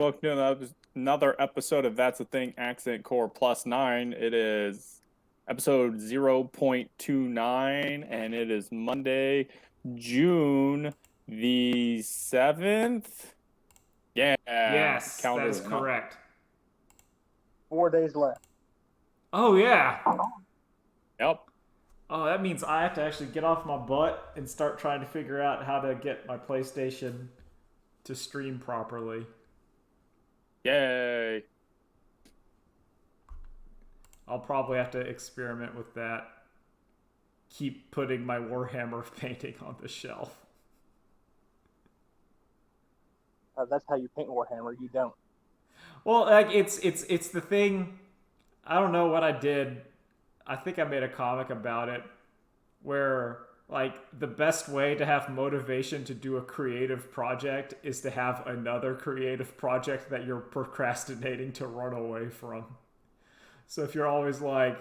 Welcome to another episode of That's a Thing Accent Core Plus 9. It is episode 0.29, and it is Monday, June the 7th. Yeah, Yes, that calendar is went up. correct. 4 days left. Oh, yeah. Yep. Oh, that means I have to actually get off my butt and start trying to figure out how to get my PlayStation to stream properly. Yay. I'll probably have to experiment with that. Keep putting my Warhammer painting on the shelf. That's how you paint Warhammer. You don't. Well, like it's the thing. I don't know what I did. I think I made a comic about it where like the best way to have motivation to do a creative project is to have another creative project that you're procrastinating to run away from. So if you're always like,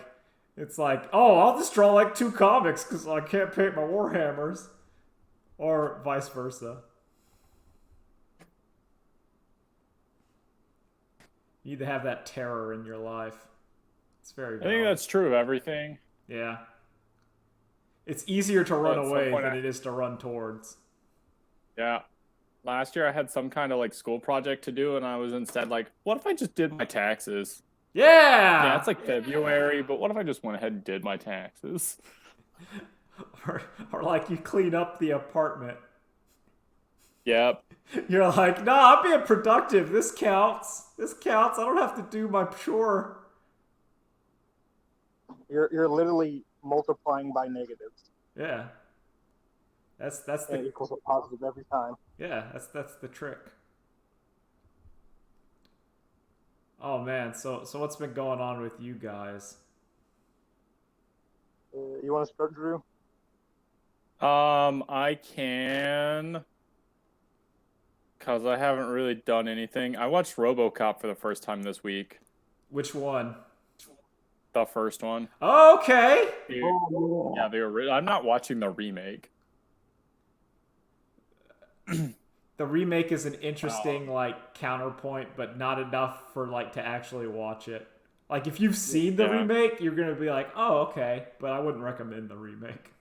it's like, oh, I'll just draw like 2 comics because I can't paint my Warhammers, or vice versa. You need to have that terror in your life. It's very I think valid. that's true of everything. Yeah. It's easier to run At some away point than it is to run towards. Yeah. Last year I had some kind of like school project to do, and I was instead like, what if I just did my taxes? Yeah! Yeah, it's like February, but what if I just went ahead and did my taxes? or like you clean up the apartment. Yep. You're like, nah, I'm being productive. This counts. This counts. I don't have to do my chore. You're literally multiplying by negatives. Yeah. That's And it the equals a positive every time. yeah, that's the trick. Oh man, so what's been going on with you guys? You want to start, Drew? I can, because I haven't really done anything. I watched RoboCop for the first time this week. Which one? The first one. Okay. Yeah, I'm not watching the remake. The remake is an interesting like counterpoint, but not enough for like to actually watch it. Like if you've seen the remake, you're gonna be like, "Oh, okay," but I wouldn't recommend the remake.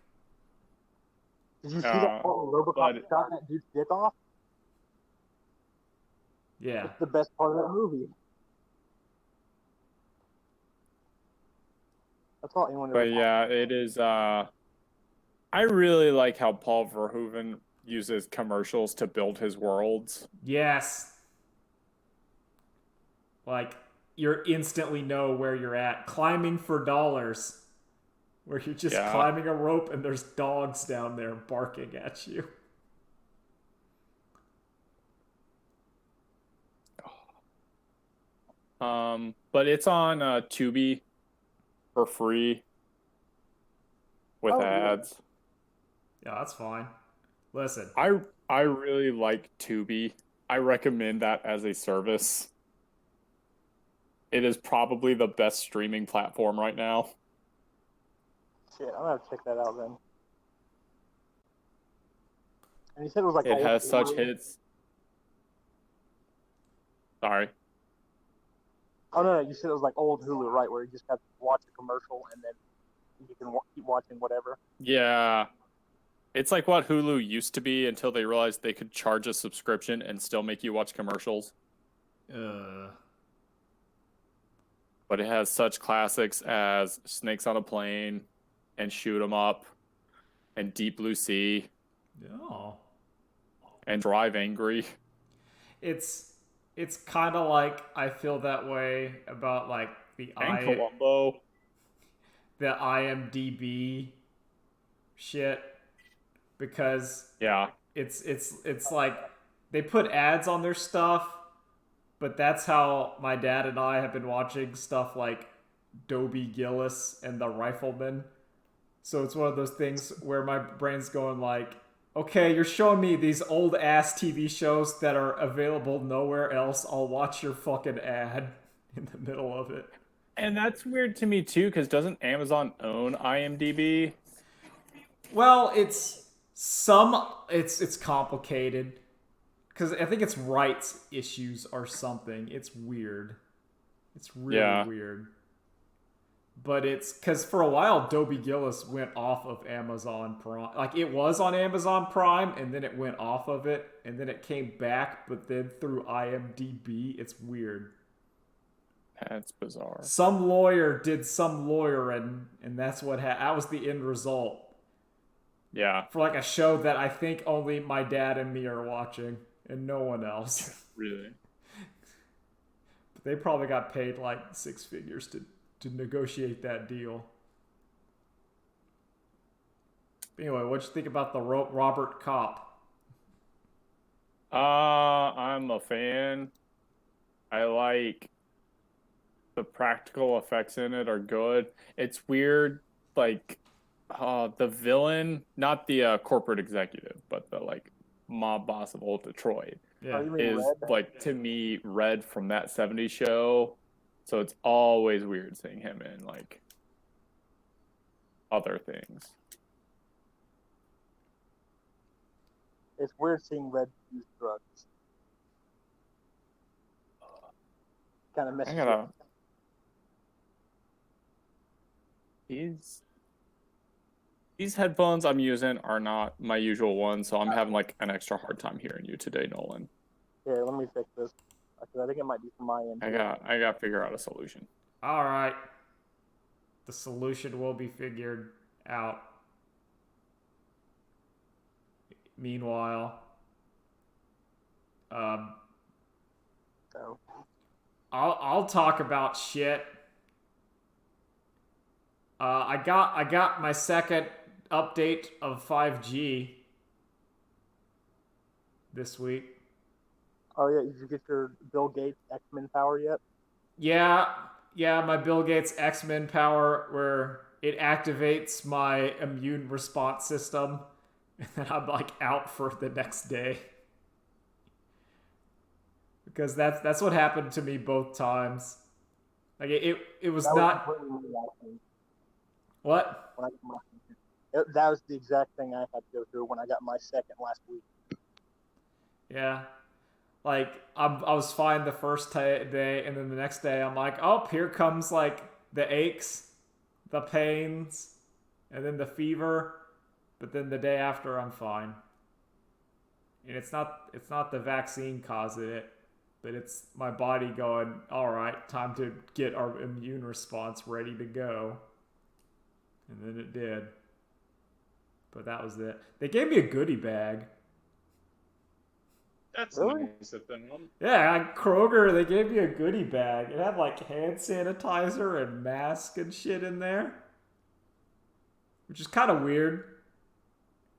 Did you see that part where RoboCop shot that dude's dick off? Yeah. It's the best part of that movie. That's all anyone ever But yeah, it is. I really like how Paul Verhoeven uses commercials to build his worlds. Yes. Like you instantly know where you're at. Climbing for dollars. Where you're just climbing a rope and there's dogs down there barking at you. But it's on Tubi for free with ads. Yeah, that's fine. Listen. I really like Tubi. I recommend that as a service. It is probably the best streaming platform right now. Shit, I'm gonna have to check that out then. And you said it was like it has such hits. Sorry. Oh no, you said it was like old Hulu, right? Where you just have to watch a commercial and then you can keep watching whatever. Yeah. It's like what Hulu used to be until they realized they could charge a subscription and still make you watch commercials. But it has such classics as Snakes on a Plane and Shoot 'Em Up and Deep Blue Sea. Oh. And Drive Angry. It's kind of like I feel that way about like Columbo. The IMDb shit, because it's like they put ads on their stuff, but that's how my dad and I have been watching stuff like Dobie Gillis and the Rifleman. So it's one of those things where my brain's going like, okay, you're showing me these old ass TV shows that are available nowhere else. I'll watch your fucking ad in the middle of it. And that's weird to me too, because doesn't Amazon own IMDb? Well, it's complicated because I think it's rights issues or something. It's weird. It's really weird. But it's because for a while, Dobie Gillis went off of Amazon Prime. Like, it was on Amazon Prime, and then it went off of it, and then it came back, but then through IMDb. It's weird. That's bizarre. Some lawyer did some lawyering, and that's what that was the end result. Yeah. For like a show that I think only my dad and me are watching, and no one else. Really? But they probably got paid like 6 figures to negotiate that deal. Anyway, what'd you think about the Robert Kopp? I'm a fan. I like the practical effects in it are good. It's weird, like the villain, not the corporate executive, but the like mob boss of old Detroit, is like, to me, Red from that '70s show. So it's always weird seeing him in like other things. It's weird seeing Red use drugs. Kind of messes up. These headphones I'm using are not my usual ones, so I'm having like an extra hard time hearing you today, Nolan. Yeah, let me fix this. I think it might be from my end. I got to figure out a solution. All right. The solution will be figured out. Meanwhile, I'll talk about shit. I got my second update of 5G this week. Oh yeah, did you get your Bill Gates X-Men power yet? Yeah, my Bill Gates X-Men power, where it activates my immune response system, and then I'm like out for the next day. Because that's what happened to me both times. Like it was not. What? That was the exact thing I had to go through when I got my second last week. Yeah. Like, I was fine the first day, and then the next day I'm like, oh, here comes, like, the aches, the pains, and then the fever. But then the day after, I'm fine. And it's not the vaccine causing it, but it's my body going, all right, time to get our immune response ready to go. And then it did. But that was it. They gave me a goodie bag. That's nice of them. Yeah, at Kroger, they gave me a goodie bag. It had like hand sanitizer and mask and shit in there, which is kind of weird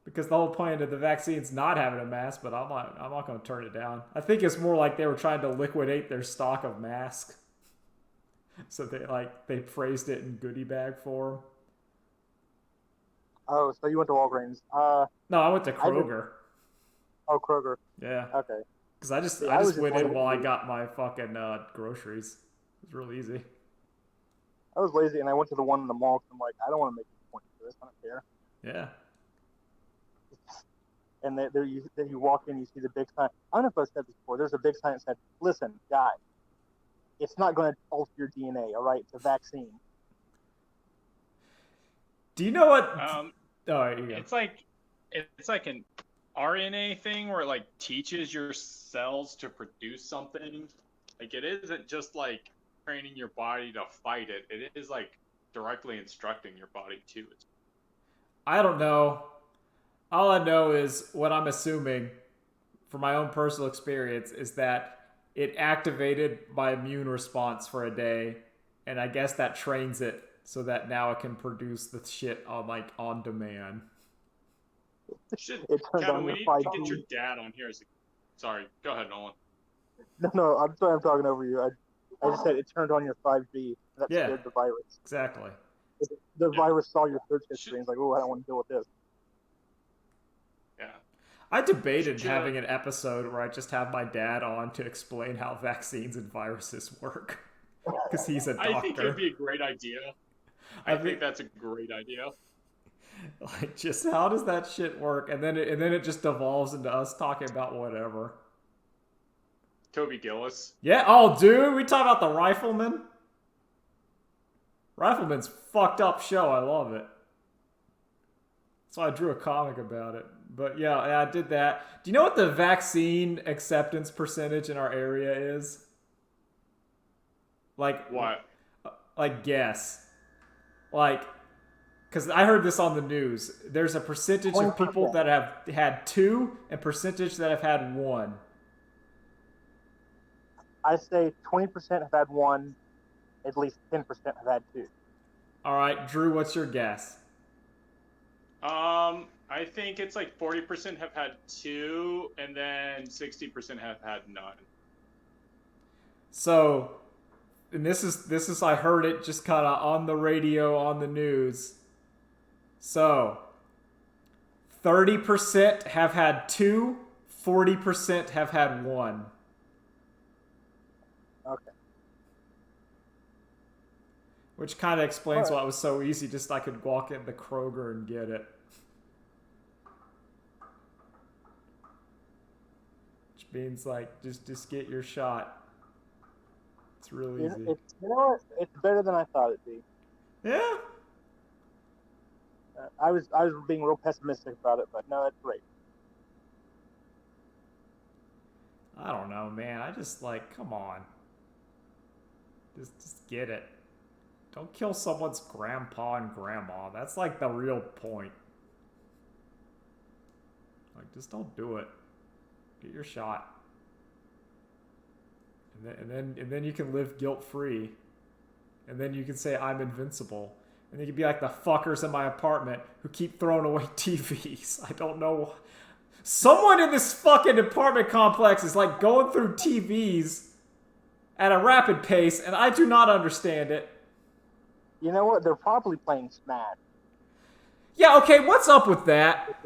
because the whole point of the vaccine's not having a mask. But I'm not going to turn it down. I think it's more like they were trying to liquidate their stock of masks, so they phrased it in goodie bag form. Oh, so you went to Walgreens? No, I went to Kroger. Oh, Kroger. Yeah. Okay. Because I just went in while I got my fucking groceries. It was real easy. I was lazy, and I went to the one in the mall. I'm like, I don't want to make a point for this. I don't care. Yeah. And then you walk in, you see the big sign. I don't know if I've said this before. There's a big sign that said, "Listen, guys, it's not going to alter your DNA. All right, it's a vaccine." Do you know what? Oh, there you go. It's like an RNA thing where it like teaches your cells to produce something. Like, it isn't just like training your body to fight it. It is like directly instructing your body to it. I don't know. All I know is what I'm assuming from my own personal experience is that it activated my immune response for a day, and I guess that trains it so that now it can produce the shit on demand. Kevin, we need to get your dad on here. Sorry, go ahead, Nolan. No, I'm sorry, I'm talking over you. I just said it turned on your 5G. That scared the virus. Exactly. The virus saw your search history and was like, oh, I don't want to deal with this. Yeah. I debated having an episode where I just have my dad on to explain how vaccines and viruses work. Because he's a doctor. I think it'd be a great idea. I think that's a great idea. Like, just how does that shit work? And then it just devolves into us talking about whatever. Toby Gillis. Yeah. Oh, dude, we talk about the Rifleman. Rifleman's fucked up show. I love it. So I drew a comic about it. But yeah, I did that. Do you know what the vaccine acceptance percentage in our area is? Like what? Like guess. Like, because I heard this on the news. There's a percentage of people that have had 2 and percentage that have had 1. I say 20% have had 1. At least 10% have had 2. All right, Drew, what's your guess? I think it's like 40% have had 2, and then 60% have had none. So, and this is I heard it just kind of on the radio, on the news. So, 30% have had 2, 40% have had 1. Okay. Which kind of explains why it was so easy. Just I could walk into Kroger and get it. Which means like just get your shot. It's real easy. You know what? It's better than I thought it'd be. Yeah. I was being real pessimistic about it, but no, that's great. I don't know, man. I just like, come on. Just get it. Don't kill someone's grandpa and grandma. That's like the real point. Like, just don't do it. Get your shot. And then you can live guilt-free. And then you can say, I'm invincible. And you can be like the fuckers in my apartment who keep throwing away TVs. I don't know. Someone in this fucking apartment complex is like going through TVs at a rapid pace, and I do not understand it. You know what? They're probably playing Smash. Yeah, okay, what's up with that?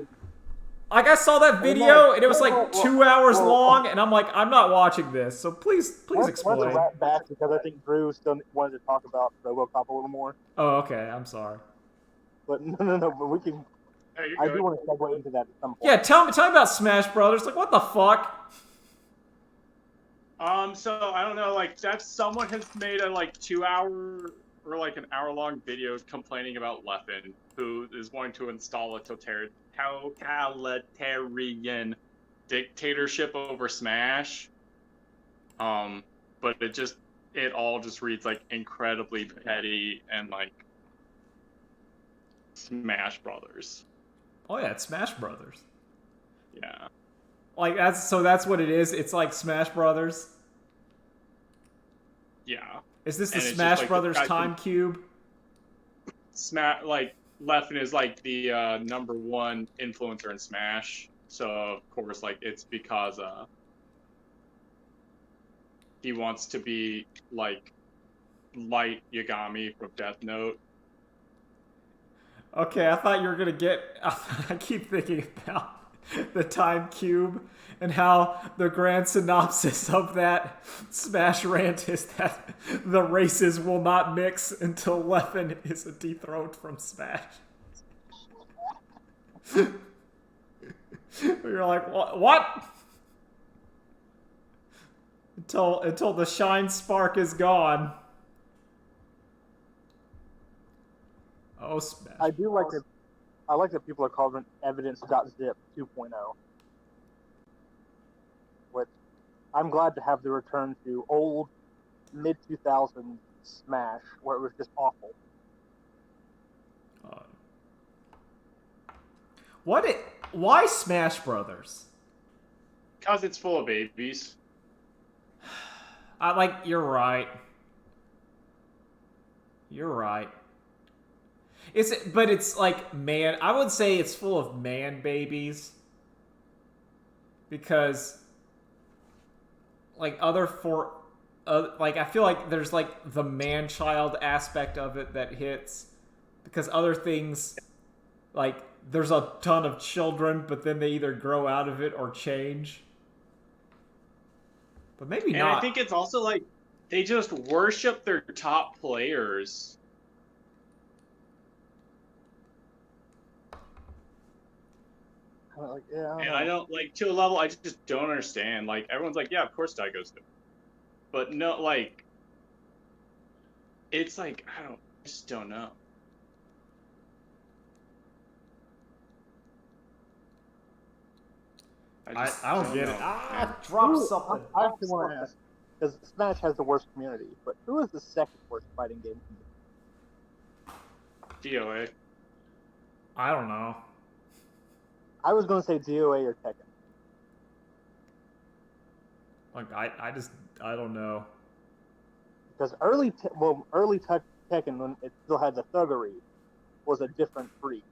Like, I saw that video, and it was like 2 hours long, and I'm like, I'm not watching this, so please explain. Let's wrap back, because I think Drew still wanted to talk about RoboCop a little more. Oh, okay, I'm sorry. But no, but we can... Hey, I do want to segue into that at some point. Yeah, tell me about Smash Brothers. Like, what the fuck? So I don't know, like someone has made a like 2-hour or like an hour-long video complaining about Leffen, who is wanting to install a totalitarian dictatorship over Smash. But it all just reads like incredibly petty and like Smash Brothers. Oh yeah, it's Smash Brothers. Yeah. Like that's what it is. It's like Smash Brothers. Yeah. Is this the Smash like Brothers time cube? Like Leffen is like the #1 influencer in Smash, so of course like it's because he wants to be like Light Yagami from Death Note. Okay, I thought you were gonna get. I keep thinking about the time cube and how the grand synopsis of that Smash rant is that the races will not mix until Leffen is dethroned from Smash. You're like, what? Until the shine spark is gone. Oh, Smash. I like that people are calling it evidence.zip 2.0. Which I'm glad to have the return to old mid-2000s Smash, where it was just awful. Why Smash Brothers? Because it's full of babies. You're right. You're right. But it's like man. I would say it's full of man babies. Because, like I feel like there's like the man child aspect of it that hits. Because other things, like there's a ton of children, but then they either grow out of it or change. But maybe not. And I think it's also like they just worship their top players. Like, yeah, And I don't like to a level I just don't understand. Like everyone's like, yeah, of course Daigo's good, but no, like it's like I just don't know. I don't get it. Drop something. I actually want to ask, because Smash has the worst community, but who is the second worst fighting game community? DOA. I don't know. I was going to say DOA or Tekken. Like I don't know. Because early Tekken, when it still had the thuggery, was a different breed.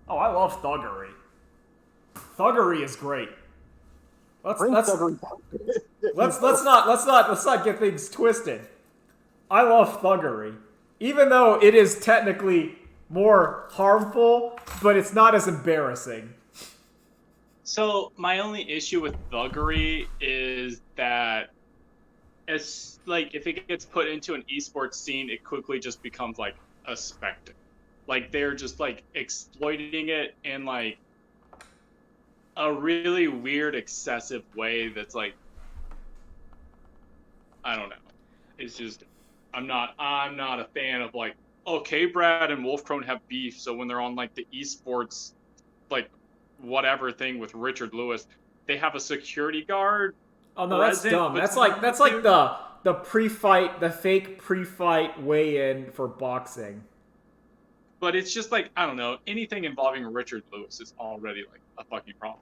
Oh, I love thuggery. Thuggery is great. Let's not get things twisted. I love thuggery, even though it is technically more harmful, but it's not as embarrassing. So my only issue with thuggery is that it's like if it gets put into an esports scene, it quickly just becomes like a spectacle. Like they're just like exploiting it in like a really weird, excessive way that's like, I don't know. It's just, I'm not a fan of like, okay, Brad and Wolfcrone have beef, so when they're on like the esports, like whatever thing with Richard Lewis, they have a security guard. Oh no, that's dumb. That's like the pre-fight, the fake pre-fight weigh-in for boxing. But it's just like, I don't know, anything involving Richard Lewis is already like a fucking problem.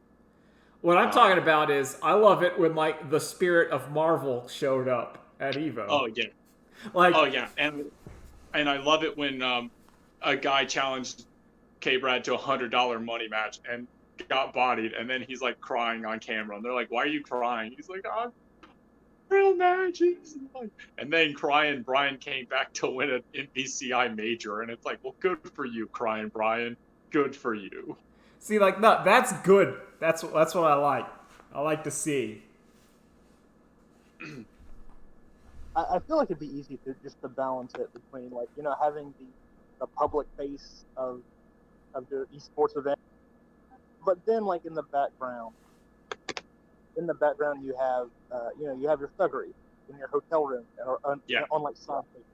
What I'm talking about is, I love it when like the spirit of Marvel showed up at Evo. Oh yeah. Like, oh yeah, and I love it when a guy challenged K-Brad to $100 money match and got bodied, and then he's like crying on camera, and they're like, "Why are you crying?" He's like, "Oh, real matches." And then Crying Brian came back to win an NBCI major, and it's like, well, good for you, Crying Brian. Good for you. See, like, no, that's good. That's what I like. I like to see. I feel like it'd be easy to balance it between, like, you know, having the public face of the esports event, but then like in the background you have you have your thuggery in your hotel room or on like side pages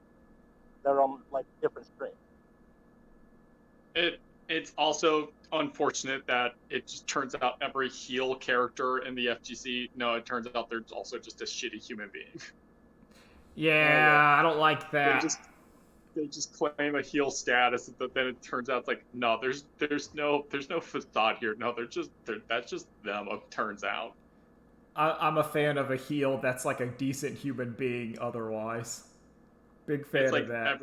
that are on like different streams. It's also unfortunate that it just turns out every heel character in the FGC, no, it turns out they're also just a shitty human being. Yeah, I don't like that. They just claim a heel status, but then it turns out it's like, no, there's no facade here. No, that's just them. It turns out. I'm a fan of a heel that's like a decent human being. Otherwise, big fan it's like of that.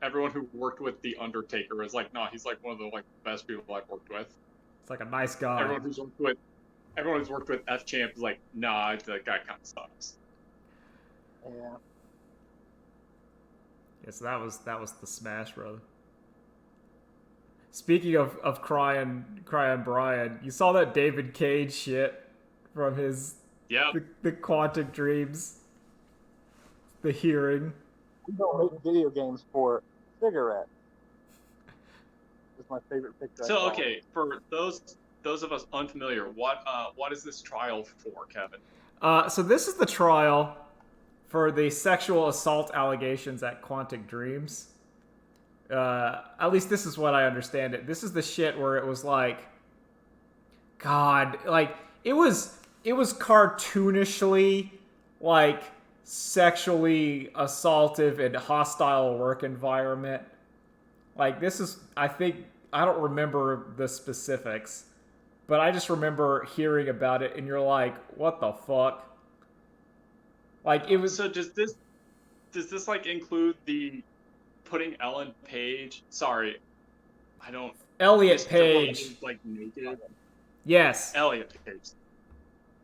Everyone who worked with the Undertaker is like, no, he's like one of the like best people I've worked with. It's like a nice guy. Everyone who's worked with F Champ is like, nah, the guy kind of sucks. Yeah. Yes, that was the Smash, brother. Speaking of crying Brian, you saw that David Cage shit from his the Quantic Dreams, the hearing. We don't make video games for cigarettes. It's my favorite picture. So okay, for those of us unfamiliar, what is this trial for, Kevin? So this is the trial for the sexual assault allegations at Quantic Dreams. At least this is what I understand it. This is the shit where it was like, God, like it was cartoonishly like sexually assaultive and hostile work environment. Like this is, I don't remember the specifics, but I just remember hearing about it and you're like, what the fuck? Like it was. So does this like include the putting Ellen Page? Sorry, I don't. Elliot Page. Like naked. Yes. Elliot Page.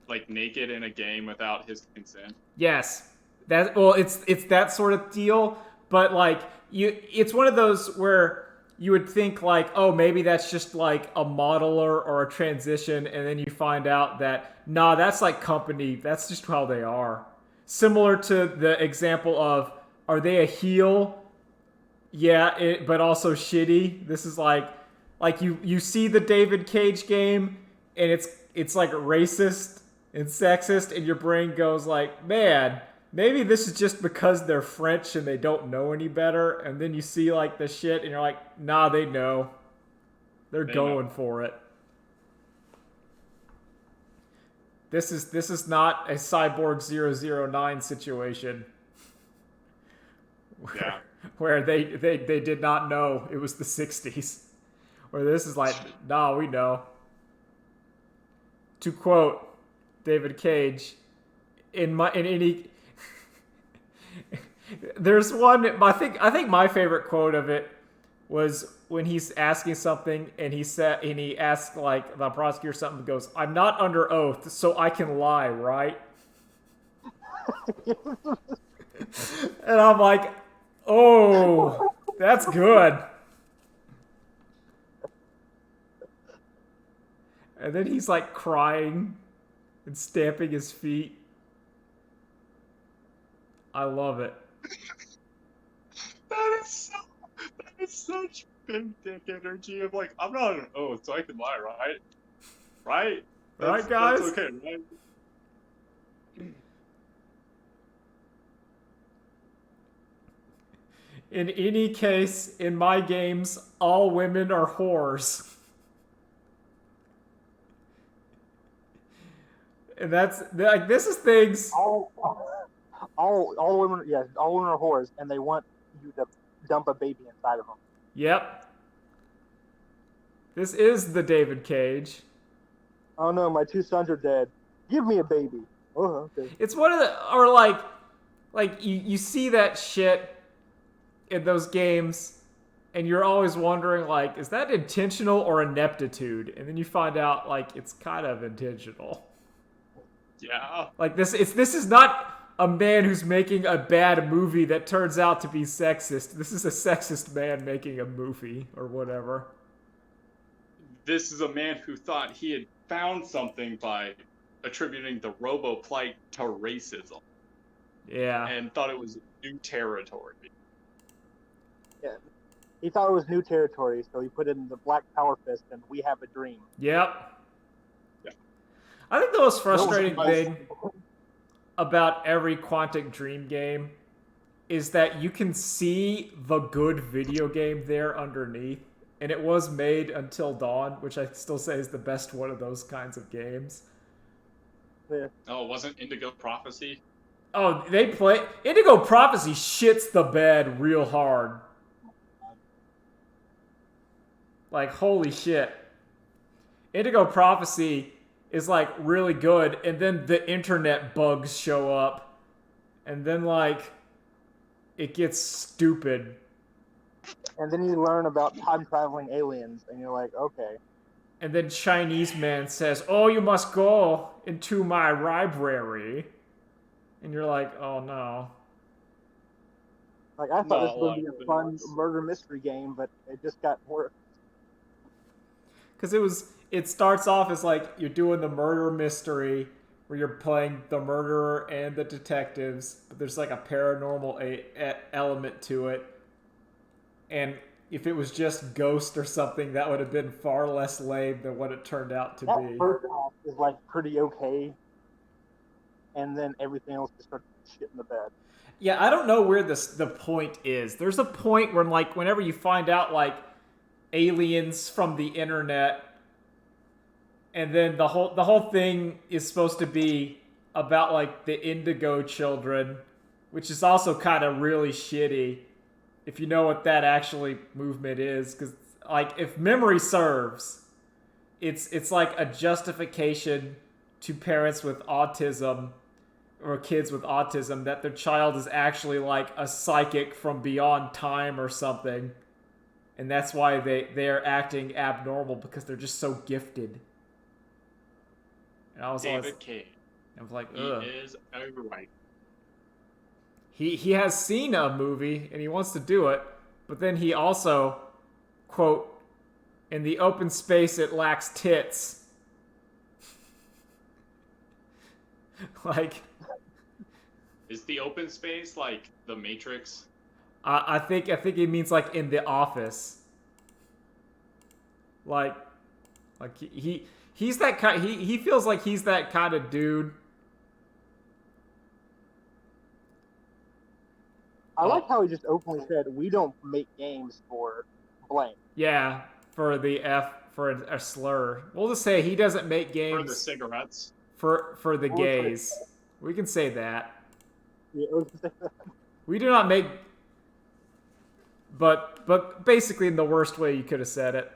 Like naked in a game without his consent. Yes. It's that sort of deal, but like it's one of those where you would think like, oh, maybe that's just like a modeler or a transition, and then you find out that nah, that's like company. That's just how they are. Similar to the example of, are they a heel? Yeah, but also shitty. This is like like you see the David Cage game, and it's like racist and sexist, and your brain goes like, man, maybe this is just because they're French and they don't know any better. And then you see like the shit, and you're like, nah, they know. They're going for it. This is not a Cyborg 009 situation. Yeah. Where they did not know it was the 60s. Where this is like, nah, we know. To quote David Cage, in any there's one, I think my favorite quote of it was when he's asking something and he asks like the prosecutor something, goes, "I'm not under oath, so I can lie, right?" And I'm like, oh, that's good. And then he's like crying and stamping his feet. I love it. That is such big dick energy of like, I'm not an oath, so I can lie, right? Right? Right, guys? That's okay, right? In any case, in my games, all women are whores. And that's like, this is things. All women, yes, all women are whores, and they want you to dump a baby inside of them. Yep. This is the David Cage. Oh no, my 2 sons are dead. Give me a baby. Oh, okay. It's one of the, or like you see that shit in those games, and you're always wondering like, is that intentional or ineptitude? And then you find out like it's kind of intentional. Yeah. Like this is not a man who's making a bad movie that turns out to be sexist. This is a sexist man making a movie or whatever. This is a man who thought he had found something by attributing the robo-plight to racism. Yeah. And thought it was new territory. Yeah. He thought it was new territory, so he put in the Black Power Fist and We Have a Dream. Yep. I think the most frustrating thing about every Quantic Dream game is that you can see the good video game there underneath. And it was made Until Dawn, which I still say is the best one of those kinds of games. Yeah. Oh, it wasn't Indigo Prophecy? Oh, they play... Indigo Prophecy shits the bed real hard. Like, holy shit. Indigo Prophecy is like really good, and then the internet bugs show up, and then like it gets stupid. And then you learn about time traveling aliens, and you're like, okay. And then Chinese man says, "Oh, you must go into my library," and you're like, "Oh no." Like I thought this would be a fun murder mystery game, but it just got worse. Because it starts off as like you're doing the murder mystery where you're playing the murderer and the detectives, but there's like a paranormal element to it. And if it was just Ghost or something, that would have been far less lame than what it turned out to be. That first half is like pretty okay, and then everything else just starts shit in the bed. Yeah, I don't know where the point is. There's a point where like whenever you find out like aliens from the internet, and then the whole thing is supposed to be about like the Indigo children, which is also kind of really shitty if you know what that actually movement is, because like if memory serves, it's like a justification to parents with autism or kids with autism that their child is actually like a psychic from beyond time or something. And that's why they're acting abnormal, because they're just so gifted. And I was David Cage. I was like, ugh. He is overrated. He has seen a movie and he wants to do it, but then he also, quote, "In the open space it lacks tits." Like, is the open space like the Matrix? I think it means like in the office. Like he's that kind. He feels like he's that kind of dude. I like how he just openly said, "We don't make games for blank." Yeah, for the F for a slur. We'll just say he doesn't make games for the cigarettes. For the gays. We can say that. Yeah, we can say that. We do not make, but basically in the worst way you could have said it.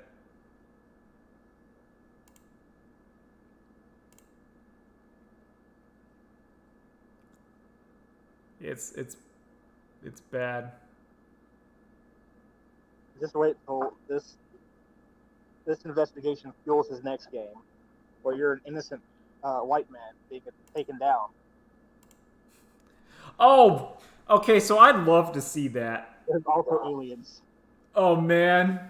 It's bad. Just wait till this investigation fuels his next game, where you're an innocent white man being taken down. Oh, okay. So I'd love to see that. There's also aliens. Oh man,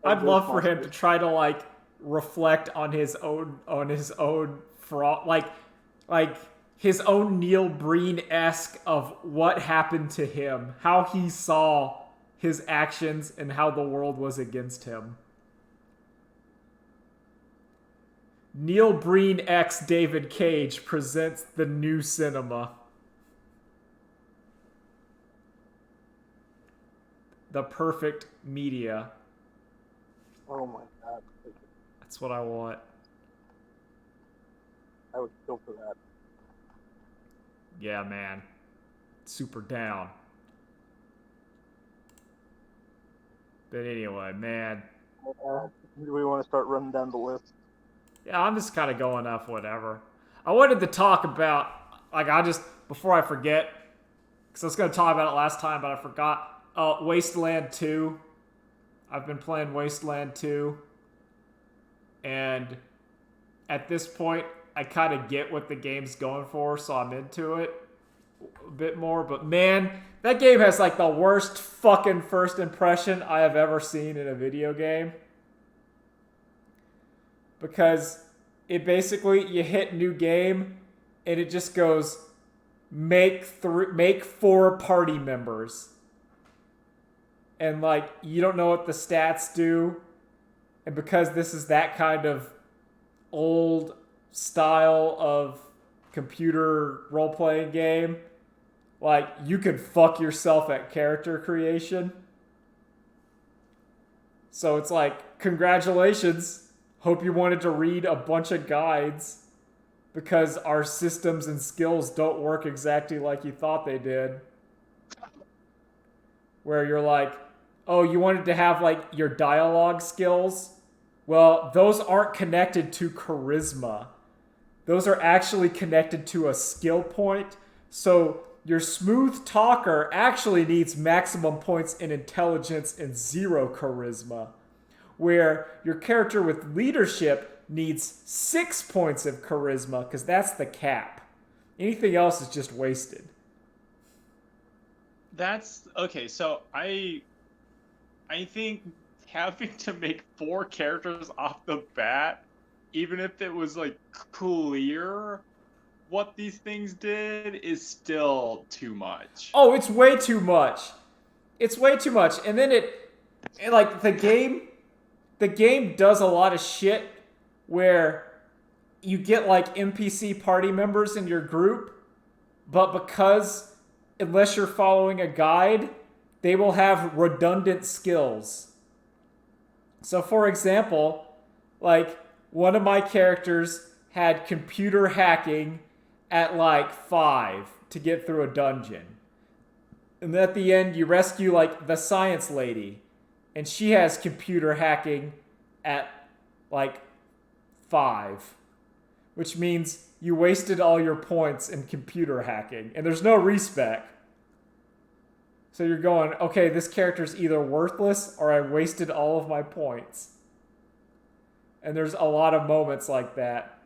I'd love for him to try to like reflect on his own fraud, like his own Neil Breen-esque of what happened to him, how he saw his actions and how the world was against him. Neil Breen x David Cage presents the new cinema. The perfect media. Oh my god. That's what I want. I would kill for that. Yeah, man. Super down. But anyway, man. Do we want to start running down the list? Yeah, I'm just kind of going off whatever. I wanted to talk about, before I forget, because I was going to talk about it last time, but I forgot. Wasteland 2. I've been playing Wasteland 2. And at this point, I kind of get what the game's going for, so I'm into it a bit more. But man, that game has like the worst fucking first impression I have ever seen in a video game. Because it basically, you hit new game, and it just goes, make 4 party members. And like, you don't know what the stats do. And because this is that kind of old style of computer role-playing game, like, you can fuck yourself at character creation. So it's like, congratulations. Hope you wanted to read a bunch of guides because our systems and skills don't work exactly like you thought they did. Where you're like, oh, you wanted to have like your dialogue skills? Well, those aren't connected to charisma. Those are actually connected to a skill point. So your smooth talker actually needs maximum points in intelligence and 0 charisma. Where your character with leadership needs 6 points of charisma, because that's the cap. Anything else is just wasted. That's okay. So I think having to make 4 characters off the bat, even if it was like clear what these things did, is still too much. Oh, it's way too much. It's way too much. And then the game does a lot of shit where you get like NPC party members in your group, but because unless you're following a guide, they will have redundant skills. So for example, like one of my characters had computer hacking at like 5 to get through a dungeon. And at the end you rescue like the science lady, and she has computer hacking at like 5, which means you wasted all your points in computer hacking, and there's no respec. So you're going, okay, this character's either worthless or I wasted all of my points. And there's a lot of moments like that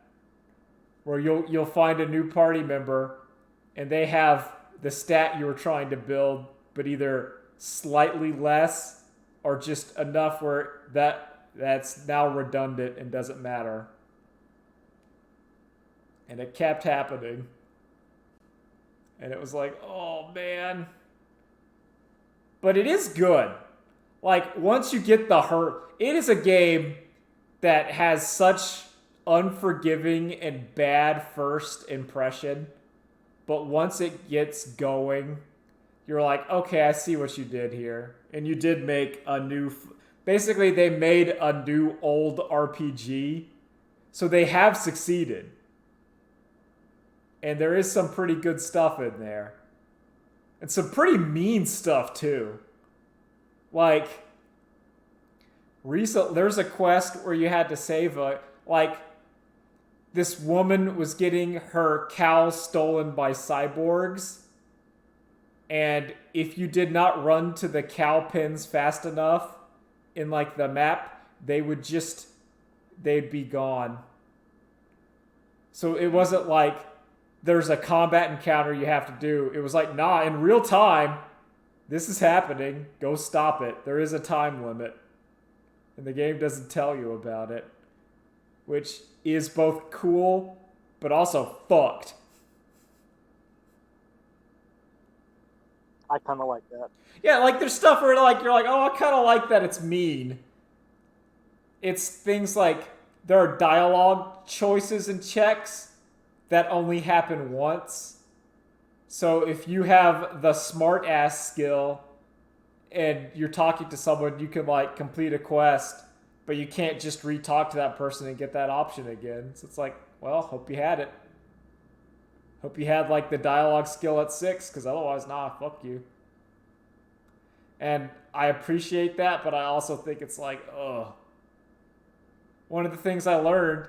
where you'll find a new party member and they have the stat you were trying to build, but either slightly less or just enough where that's now redundant and doesn't matter. And it kept happening. And it was like, oh man. But it is good. Like, once you get the hurt, it is a game that has such unforgiving and bad first impression, but once it gets going, you're like, okay, I see what you did here. And you did make a new... Basically, they made a new old RPG. So they have succeeded. And there is some pretty good stuff in there. And some pretty mean stuff, too. Like, there's a quest where you had to save this woman was getting her cows stolen by cyborgs. And if you did not run to the cow pens fast enough in like the map, they'd be gone. So it wasn't like there's a combat encounter you have to do. It was like, nah, in real time, this is happening. Go stop it. There is a time limit. And the game doesn't tell you about it. Which is both cool, but also fucked. I kind of like that. Yeah, like there's stuff where like you're like, oh, I kind of like that it's mean. It's things like there are dialogue choices and checks that only happen once. So if you have the smart ass skill and you're talking to someone, you can like complete a quest, but you can't just re-talk to that person and get that option again. So it's like, well, hope you had it. Hope you had like the dialogue skill at 6, because otherwise, nah, fuck you. And I appreciate that, but I also think it's like, ugh. One of the things I learned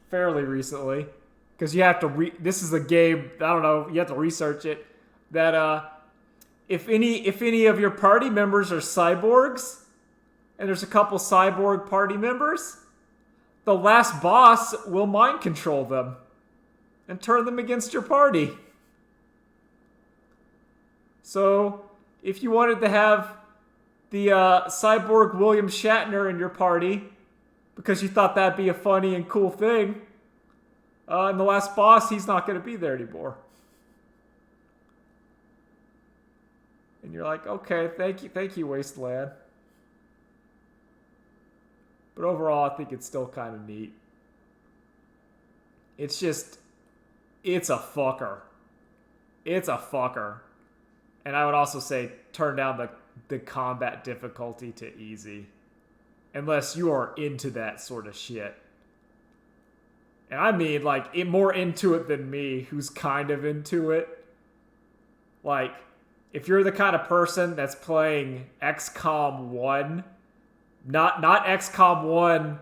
fairly recently, because you have to this is a game, I don't know, you have to research it, that if any of your party members are cyborgs, and there's a couple cyborg party members, the last boss will mind control them and turn them against your party. So, if you wanted to have the cyborg William Shatner in your party, because you thought that'd be a funny and cool thing, and the last boss, he's not going to be there anymore. And you're like, okay, thank you, Wasteland. But overall, I think it's still kind of neat. It's just... It's a fucker. It's a fucker. And I would also say turn down the combat difficulty to easy. Unless you are into that sort of shit. And I mean, like, more into it than me, who's kind of into it. Like, if you're the kind of person that's playing XCOM 1, not XCOM 1,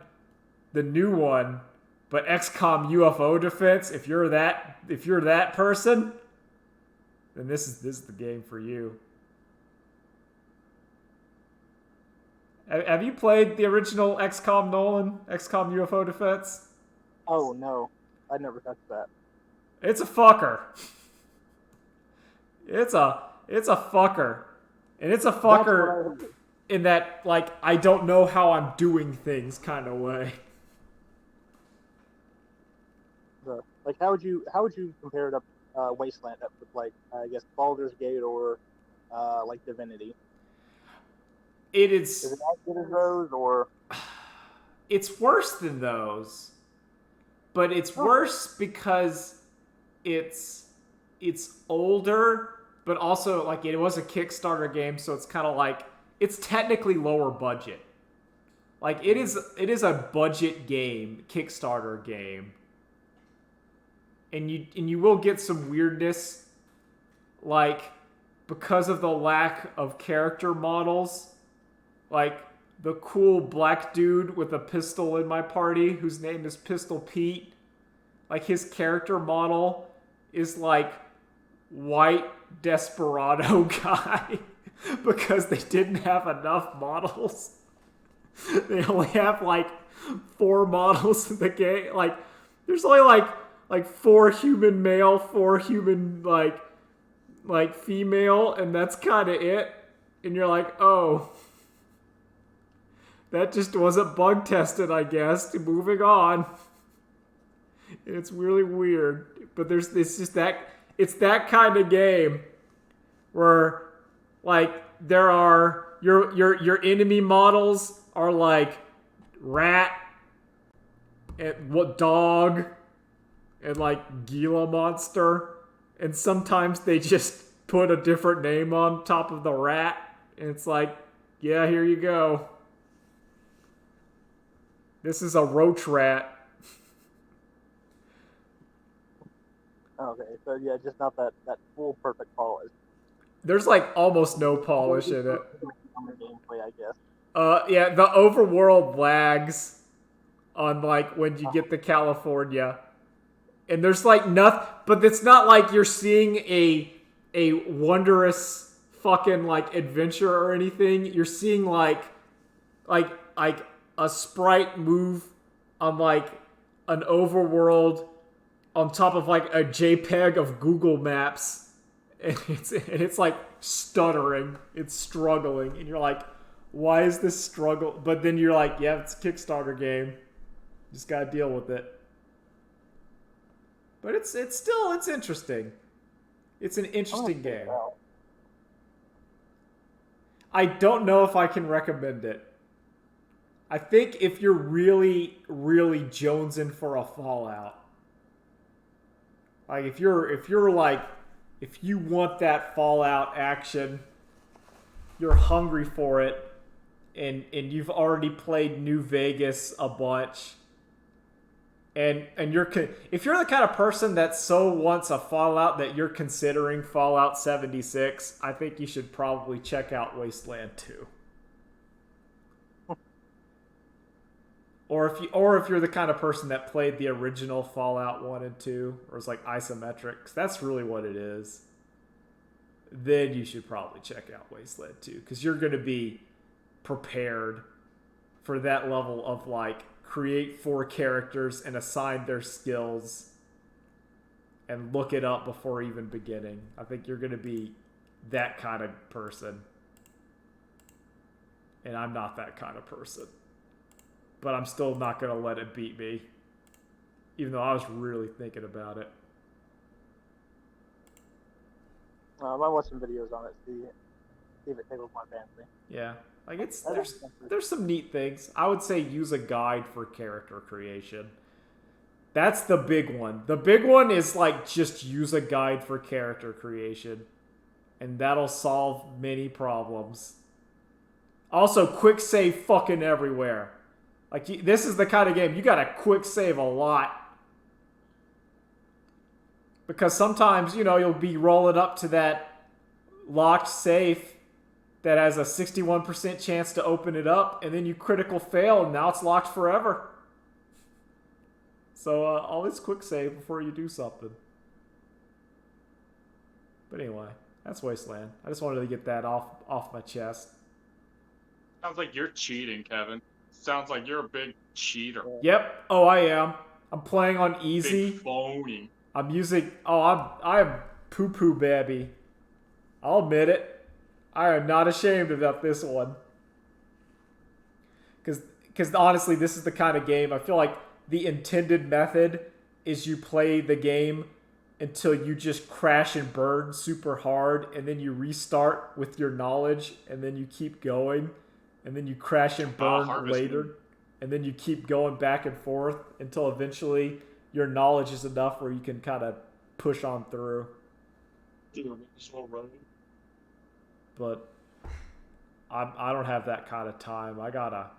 the new one, but XCOM UFO Defense, if you're that person, then this is the game for you. Have you played the original XCOM Nolan, XCOM UFO Defense? Oh no, I never touched that. It's a fucker. It's a fucker, and it's a fucker in that, like, I don't know how I'm doing things kind of way. Like, how would you compare it up Wasteland up with, like, I guess Baldur's Gate or like Divinity? Is it as good as those, or? It's worse than those, but it's worse because it's older, but also like it was a Kickstarter game, so it's kind of like it's technically lower budget. Like it is a budget game, Kickstarter game. And you will get some weirdness, like, because of the lack of character models. Like, the cool black dude with a pistol in my party, whose name is Pistol Pete, like, his character model is, like, white desperado guy, because they didn't have enough models. They only have, like, 4 models in the game. Like, there's only, like 4 human male, 4 human, like female, and that's kind of it. And you're like, oh, that just wasn't bug tested, I guess. Moving on. And it's really weird. But it's that kind of game where, like, there are your enemy models are like rat, and what dog, and like Gila monster, and sometimes they just put a different name on top of the rat, and it's like, yeah, here you go. This is a roach rat. Okay, so yeah, just not that full perfect polish. There's like almost no polish in it. Gameplay, I guess. Yeah, the overworld lags on like when you get to California, and there's like nothing. But it's not like you're seeing a wondrous fucking like adventure or anything. You're seeing like a sprite move on like an overworld on top of like a JPEG of Google Maps, and it's like stuttering, it's struggling, and you're like, why is this struggle? But then you're like, yeah, it's a Kickstarter game, just gotta deal with it. But it's still interesting. It's an interesting game. I don't know if I can recommend it. I think if you're really, really jonesing for a Fallout, like if you want that Fallout action, you're hungry for it, and you've already played New Vegas a bunch, and if you're the kind of person that so wants a Fallout that you're considering Fallout 76, I think you should probably check out Wasteland 2. Or if you're the kind of person that played the original Fallout 1 and 2, or it's like isometric, 'cause that's really what it is, then you should probably check out Wasteland 2, because you're going to be prepared for that level of like create 4 characters and assign their skills and look it up before even beginning. I think you're going to be that kind of person. And I'm not that kind of person. But I'm still not going to let it beat me, even though I was really thinking about it. I might watch some videos on it, see if it tickles my fancy. Yeah, like there's some neat things. I would say use a guide for character creation. That's the big one. The big one is like just use a guide for character creation, and that'll solve many problems. Also, quick save fucking everywhere. Like, this is the kind of game you gotta quick save a lot. Because sometimes, you'll be rolling up to that locked safe that has a 61% chance to open it up, and then you critical fail, and now it's locked forever. So, always quick save before you do something. But anyway, that's Wasteland. I just wanted to get that off my chest. Sounds like you're cheating, Kevin. Sounds like you're a big cheater. Yep. Oh, I am. I'm playing on easy. Big phony. I'm using. I am poo-poo babby. I'll admit it. I am not ashamed about this one. Because honestly, this is the kind of game I feel like the intended method is you play the game until you just crash and burn super hard, and then you restart with your knowledge, and then you keep going. And then you crash and burn later. And then you keep going back and forth until eventually your knowledge is enough where you can kind of push on through. But I don't have that kind of time. I gotta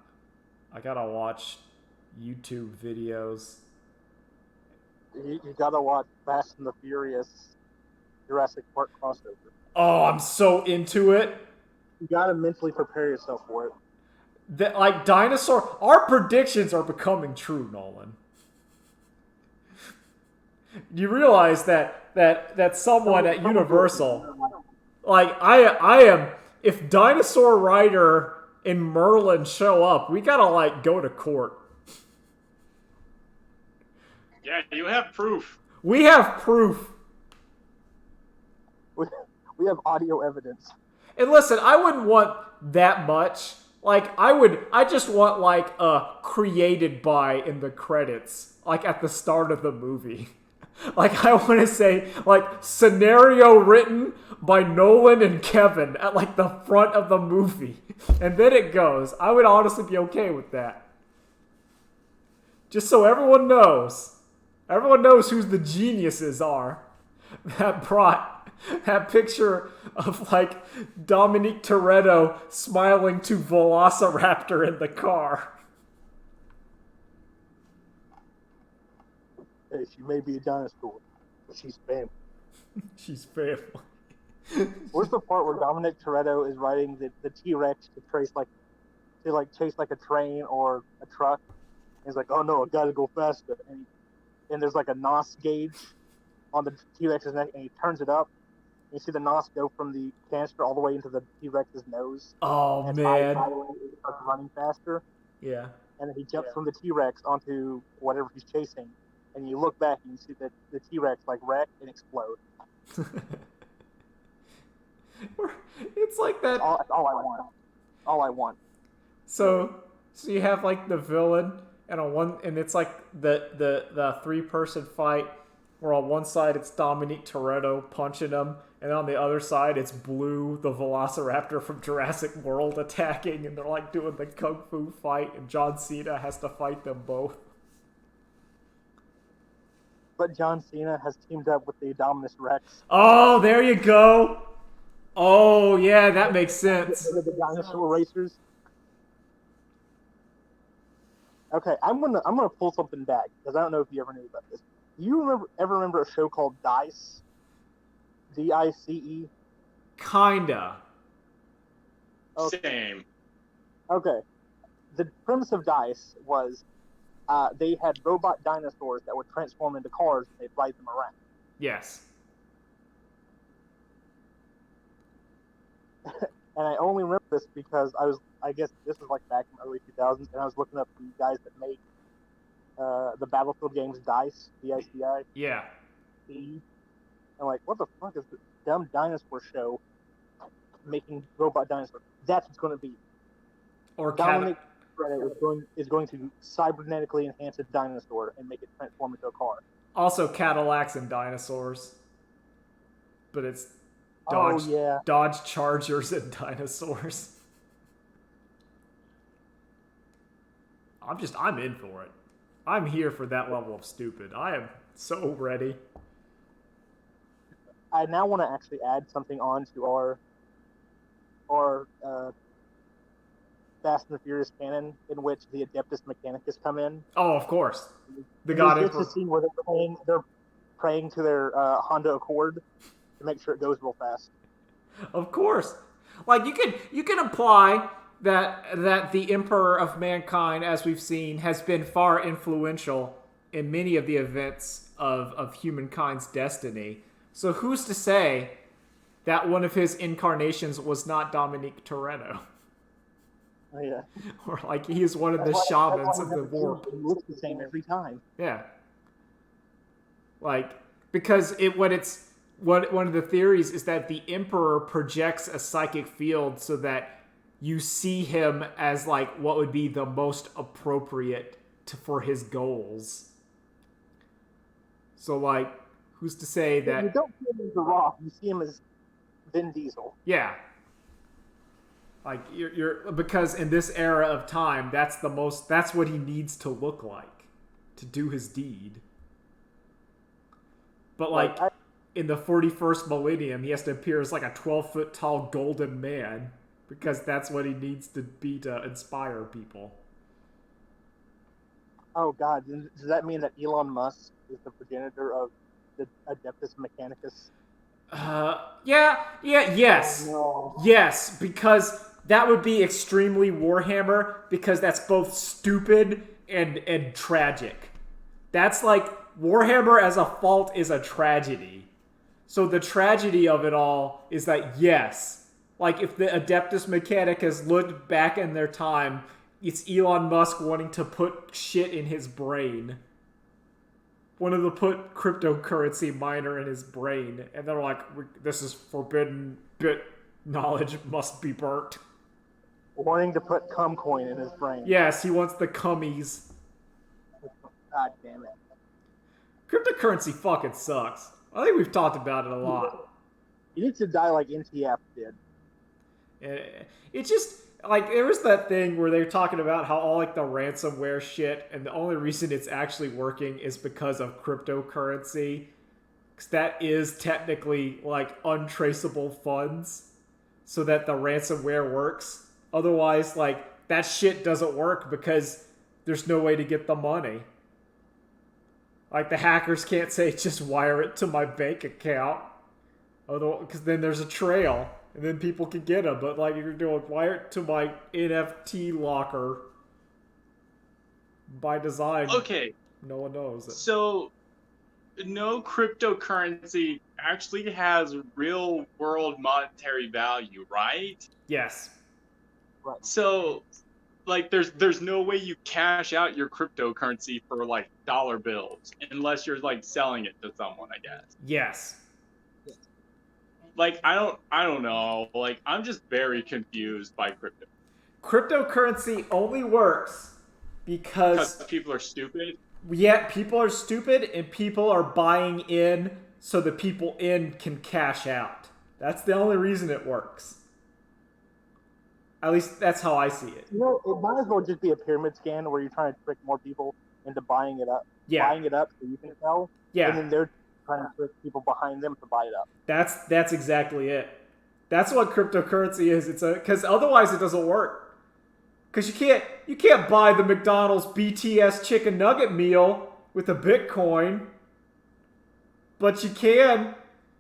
watch YouTube videos. You gotta watch Fast and the Furious Jurassic Park crossover. Oh, I'm so into it. You gotta mentally prepare yourself for it. That, like, our predictions are becoming true, Nolan. You realize that someone at Universal, like, I am, if Dinosaur Rider and Merlin show up, we gotta, like, go to court. Yeah, you have proof. We have proof. We have audio evidence. And listen, I wouldn't want that much. Like, I just want, like, created by in the credits, like, at the start of the movie. Like, I want to say, like, scenario written by Nolan and Kevin at, like, the front of the movie. And then it goes. I would honestly be okay with that. Just so everyone knows. Everyone knows who the geniuses are that brought that picture of, like, Dominique Toretto smiling to Velociraptor in the car. Hey, she may be a dinosaur, but she's family. She's family. Where's the part where Dominic Toretto is riding the T-Rex to chase like a train or a truck? And he's like, oh no, I gotta go faster. And there's like a NOS gauge on the T-Rex's neck, and he turns it up. And you see the NOS go from the canister all the way into the T-Rex's nose. Oh, man. He starts running faster. Yeah. And then he jumps from the T-Rex onto whatever he's chasing. And you look back and you see the T-Rex like wreck and explode. It's like that. That's all I want. All I want. So you have, like, the villain, and it's like the 3-person fight where on one side it's Dominique Toretto punching him, and on the other side it's Blue, the Velociraptor from Jurassic World, attacking, and they're like doing the kung fu fight, and John Cena has to fight them both. But John Cena has teamed up with the Indominus Rex. Oh, there you go. Oh, yeah, that makes sense. The dinosaur racers. Okay, I'm gonna pull something back because I don't know if you ever knew about this. Do you ever remember a show called Dice? D-I-C-E? Kinda. Okay. Same. Okay. The premise of Dice was they had robot dinosaurs that would transform into cars and they'd ride them around. Yes. And I only remember this because I guess this was like back in the early 2000s, and I was looking up the guys that make the Battlefield games, Dice, D-I-C-I. Yeah. I'm like, what the fuck is this dumb dinosaur show making robot dinosaurs? That's what's going to be. Or Dominic is going to cybernetically enhance a dinosaur and make it transform into a car. Also Cadillacs and dinosaurs. But it's Dodge Chargers and dinosaurs. I'm in for it. I'm here for that level of stupid. I am so ready. I now want to actually add something on to our Fast and the Furious canon, in which the Adeptus Mechanicus come in. Oh, of course. The God Emperor. It's a scene where they're praying to their Honda Accord to make sure it goes real fast. Of course. Like, you can imply that the Emperor of Mankind, as we've seen, has been far influential in many of the events of humankind's destiny. So who's to say that one of his incarnations was not Dominique Toretto? Oh, yeah. Or, like, he is one of the shamans of the warp. He looks the same every time. Yeah. Like, because one of the theories is that the Emperor projects a psychic field so that you see him as, like, what would be the most appropriate for his goals. So, like, who's to say that... You don't see him as The Rock, you see him as Vin Diesel. Yeah. Like, you're because in this era of time, that's what he needs to look like to do his deed. But, like, in the 41st millennium, he has to appear as, like, a 12-foot tall golden man because that's what he needs to be to inspire people. Oh, God. Does that mean that Elon Musk is the progenitor of the Adeptus Mechanicus? Yes. Oh, no. Yes, because that would be extremely Warhammer, because that's both stupid and tragic. That's like, Warhammer as a fault is a tragedy. So the tragedy of it all is that, yes, like, if the Adeptus Mechanicus looked back in their time, it's Elon Musk wanting to put shit in his brain. Wanted to put cryptocurrency miner in his brain, and they're like, this is forbidden, bit knowledge must be burnt. Wanting to put Cumcoin in his brain. Yes, he wants the cummies. God damn it. Cryptocurrency fucking sucks. I think we've talked about it a lot. You need to die like NTF did. And it just like there was that thing where they're talking about how all like the ransomware shit, and the only reason it's actually working is because of cryptocurrency, because that is technically like untraceable funds, so that the ransomware works. Otherwise, like that shit doesn't work because there's no way to get the money. Like the hackers can't say just wire it to my bank account, because then there's a trail and then people can get them. But like if you're doing wire it to my NFT locker by design, okay, no one knows it. So no cryptocurrency actually has real world monetary value, right? Yes. Right. So like there's no way you cash out your cryptocurrency for like dollar bills unless you're like selling it to someone, I guess. Yes. Like I don't know. Like I'm just very confused by crypto. Cryptocurrency only works because people are stupid. Yeah, people are stupid and people are buying in so the people in can cash out. That's the only reason it works. At least that's how I see it. You know, it might as well just be a pyramid scheme where you're trying to trick more people into buying it up. Yeah. Buying it up so you can sell. Yeah. And then they're trying to trick people behind them to buy it up. That's exactly it. That's what cryptocurrency is. It's because otherwise it doesn't work. Because you can't buy the McDonald's BTS chicken nugget meal with a Bitcoin, but you can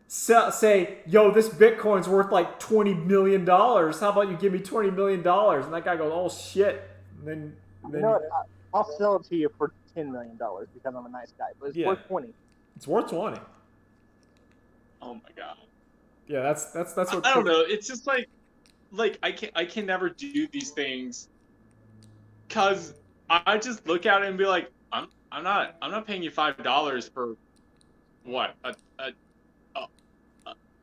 say, yo, this Bitcoin's worth like $20 million. How about you give me $20 million? And that guy goes, oh shit. And then you know what? I'll sell it to you for $10 million because I'm a nice guy, but it's worth 20. It's worth 20. Oh my god. Yeah, that's what I don't know. It's just like I can never do these things because I just look at it and be like, I'm not paying you $5 for what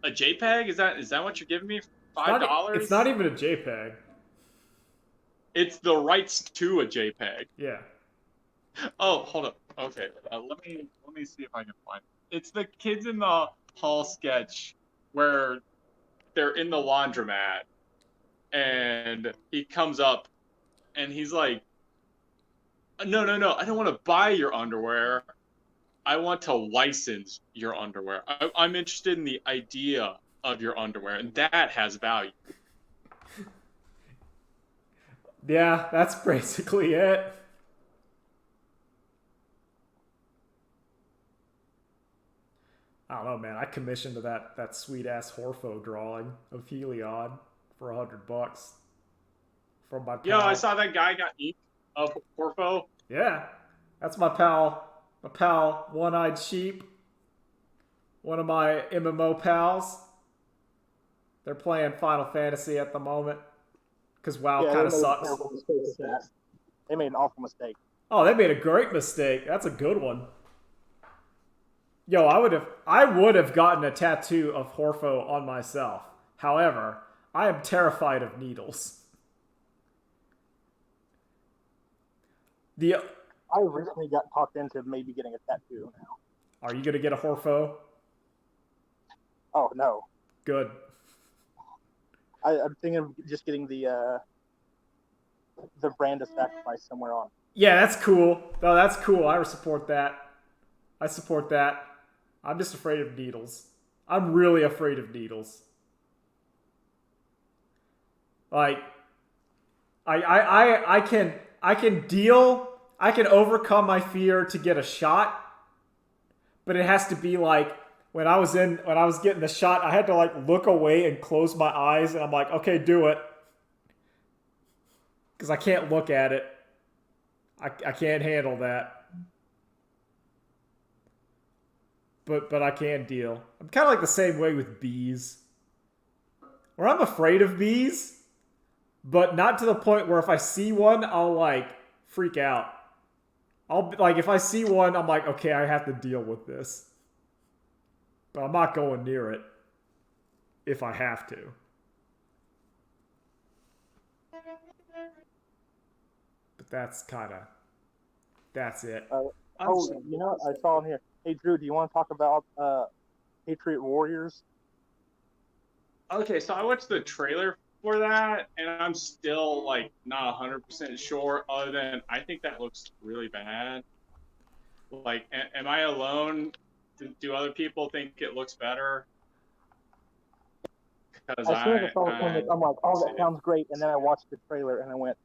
a JPEG? Is that what you're giving me? $5? It's not even a JPEG. It's the rights to a JPEG. Yeah. Oh, hold up. Okay, let me see if I can find it. It's the Kids in the Hall sketch where they're in the laundromat and he comes up and he's like, no, I don't want to buy your underwear. I want to license your underwear. I'm interested in the idea of your underwear, and that has value. Yeah, that's basically it. I don't know, man. I commissioned that sweet ass Horfo drawing of Heliod for $100 from my pal. Yeah, I saw that guy got ink of Horfo. Yeah, that's my pal. My pal, One-Eyed Sheep. One of my MMO pals. They're playing Final Fantasy at the moment because WoW kind of sucks. They made an awful mistake. Oh, they made a great mistake. That's a good one. Yo, I would have gotten a tattoo of Horfo on myself. However, I am terrified of needles. I recently got talked into maybe getting a tattoo now. Are you gonna get a Horfo? Oh no. Good. I'm thinking of just getting the brand of sacrifice somewhere on. Yeah, that's cool. No, that's cool. I support that. I support that. I'm just afraid of needles. I'm really afraid of needles. Like, I can overcome my fear to get a shot, but it has to be like when I was getting the shot, I had to like look away and close my eyes, and I'm like, okay, do it, because I can't look at it. I can't handle that. But I can deal. I'm kind of like the same way with bees. Where I'm afraid of bees, but not to the point where if I see one, I'll like freak out. If I see one, I'm like, okay, I have to deal with this. But I'm not going near it if I have to. But that's it. You know, I saw in here. Hey, Drew, do you want to talk about Patriot Warriors? Okay, so I watched the trailer for that, and I'm still like not 100% sure. Other than I think that looks really bad. Like, am I alone? Do other people think it looks better? As soon as I saw the comic, I'm like, oh, that sounds great. And then I watched the trailer and I went,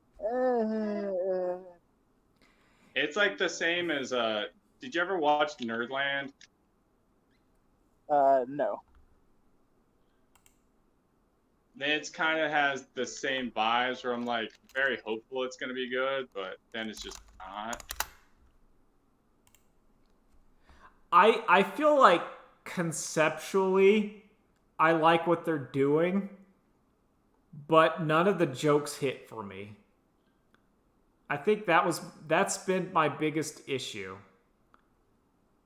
It's like the same as did you ever watch Nerdland? No. It kind of has the same vibes where I'm like very hopeful it's going to be good, but then it's just not. I feel like conceptually I like what they're doing, but none of the jokes hit for me. I think that's been my biggest issue.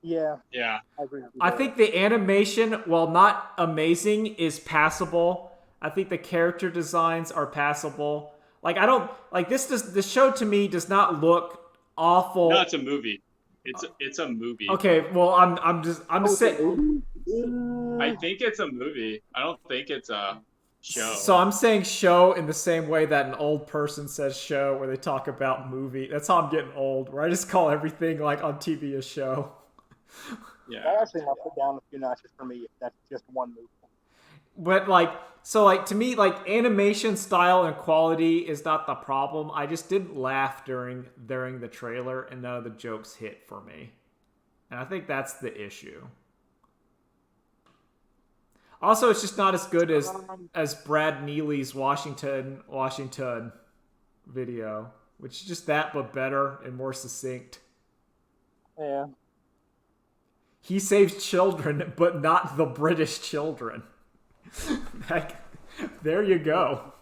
Yeah. Yeah. I agree with you. I think the animation, while not amazing, is passable. I think the character designs are passable. Like I don't like this. The show to me does not look awful. No, it's a movie. It's a movie. Okay, well I'm just saying. I think it's a movie. I don't think it's a show. So I'm saying show in the same way that an old person says show, where they talk about movie. That's how I'm getting old, where I just call everything like on TV a show. Yeah. That actually knocks it down a few notches for me if that's just one movie. But like to me, like animation style and quality is not the problem. I just didn't laugh during the trailer, and none of the jokes hit for me. And I think that's the issue. Also, it's just not as good as Brad Neely's Washington video, which is just that but better and more succinct. Yeah. He saves children, but not the British children. Like, there you go.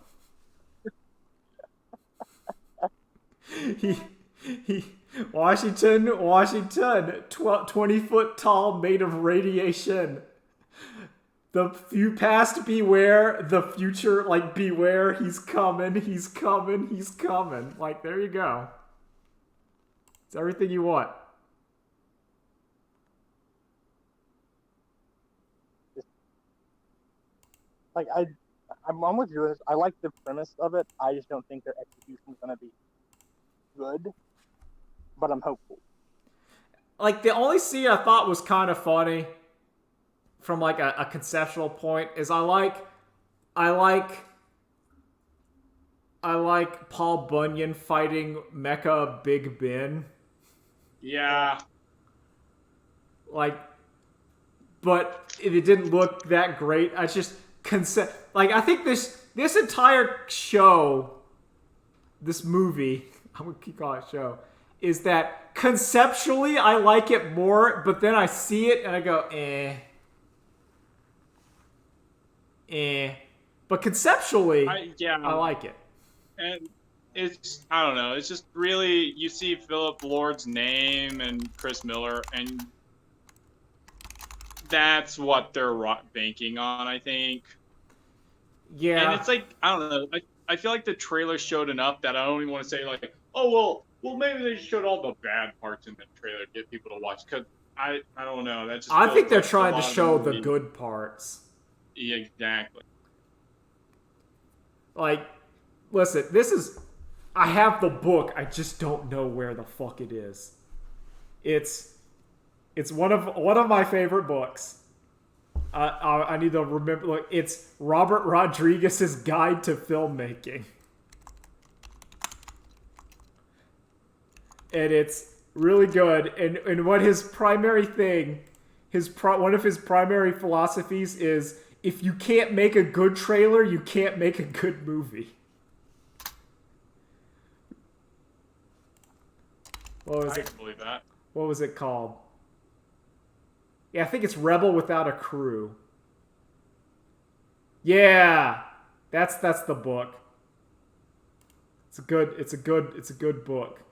He Washington, 20 foot tall, made of radiation. You past beware, the future, like, beware, he's coming. Like, there you go. It's everything you want. Like, I'm with you. I like the premise of it. I just don't think their execution is going to be good. But I'm hopeful. Like, the only scene I thought was kind of funny from like a conceptual point is I like Paul Bunyan fighting Mecha Big Ben. Yeah. Like, but it didn't look that great. I just I think this entire show, this movie, I'm gonna keep calling it show, is that conceptually I like it more, but then I see it and I go, but conceptually, I like it. And it's, I don't know, it's just really, you see Philip Lord's name and Chris Miller, and that's what they're banking on, I think. Yeah. And it's like, I don't know, I feel like the trailer showed enough that I don't even want to say, like, oh, well, maybe they showed all the bad parts in the trailer to get people to watch, because I don't know. That just I think they're trying to show the good parts. Yeah, exactly. Like, listen, I have the book, I just don't know where the fuck it is. It's one of my favorite books. I need to remember. Look, it's Robert Rodriguez's Guide to Filmmaking, and it's really good. And what his primary thing, one of his primary philosophies is, if you can't make a good trailer, you can't make a good movie. I can believe that. What was it called? Yeah, I think it's Rebel Without a Crew. Yeah, that's the book. It's a good book.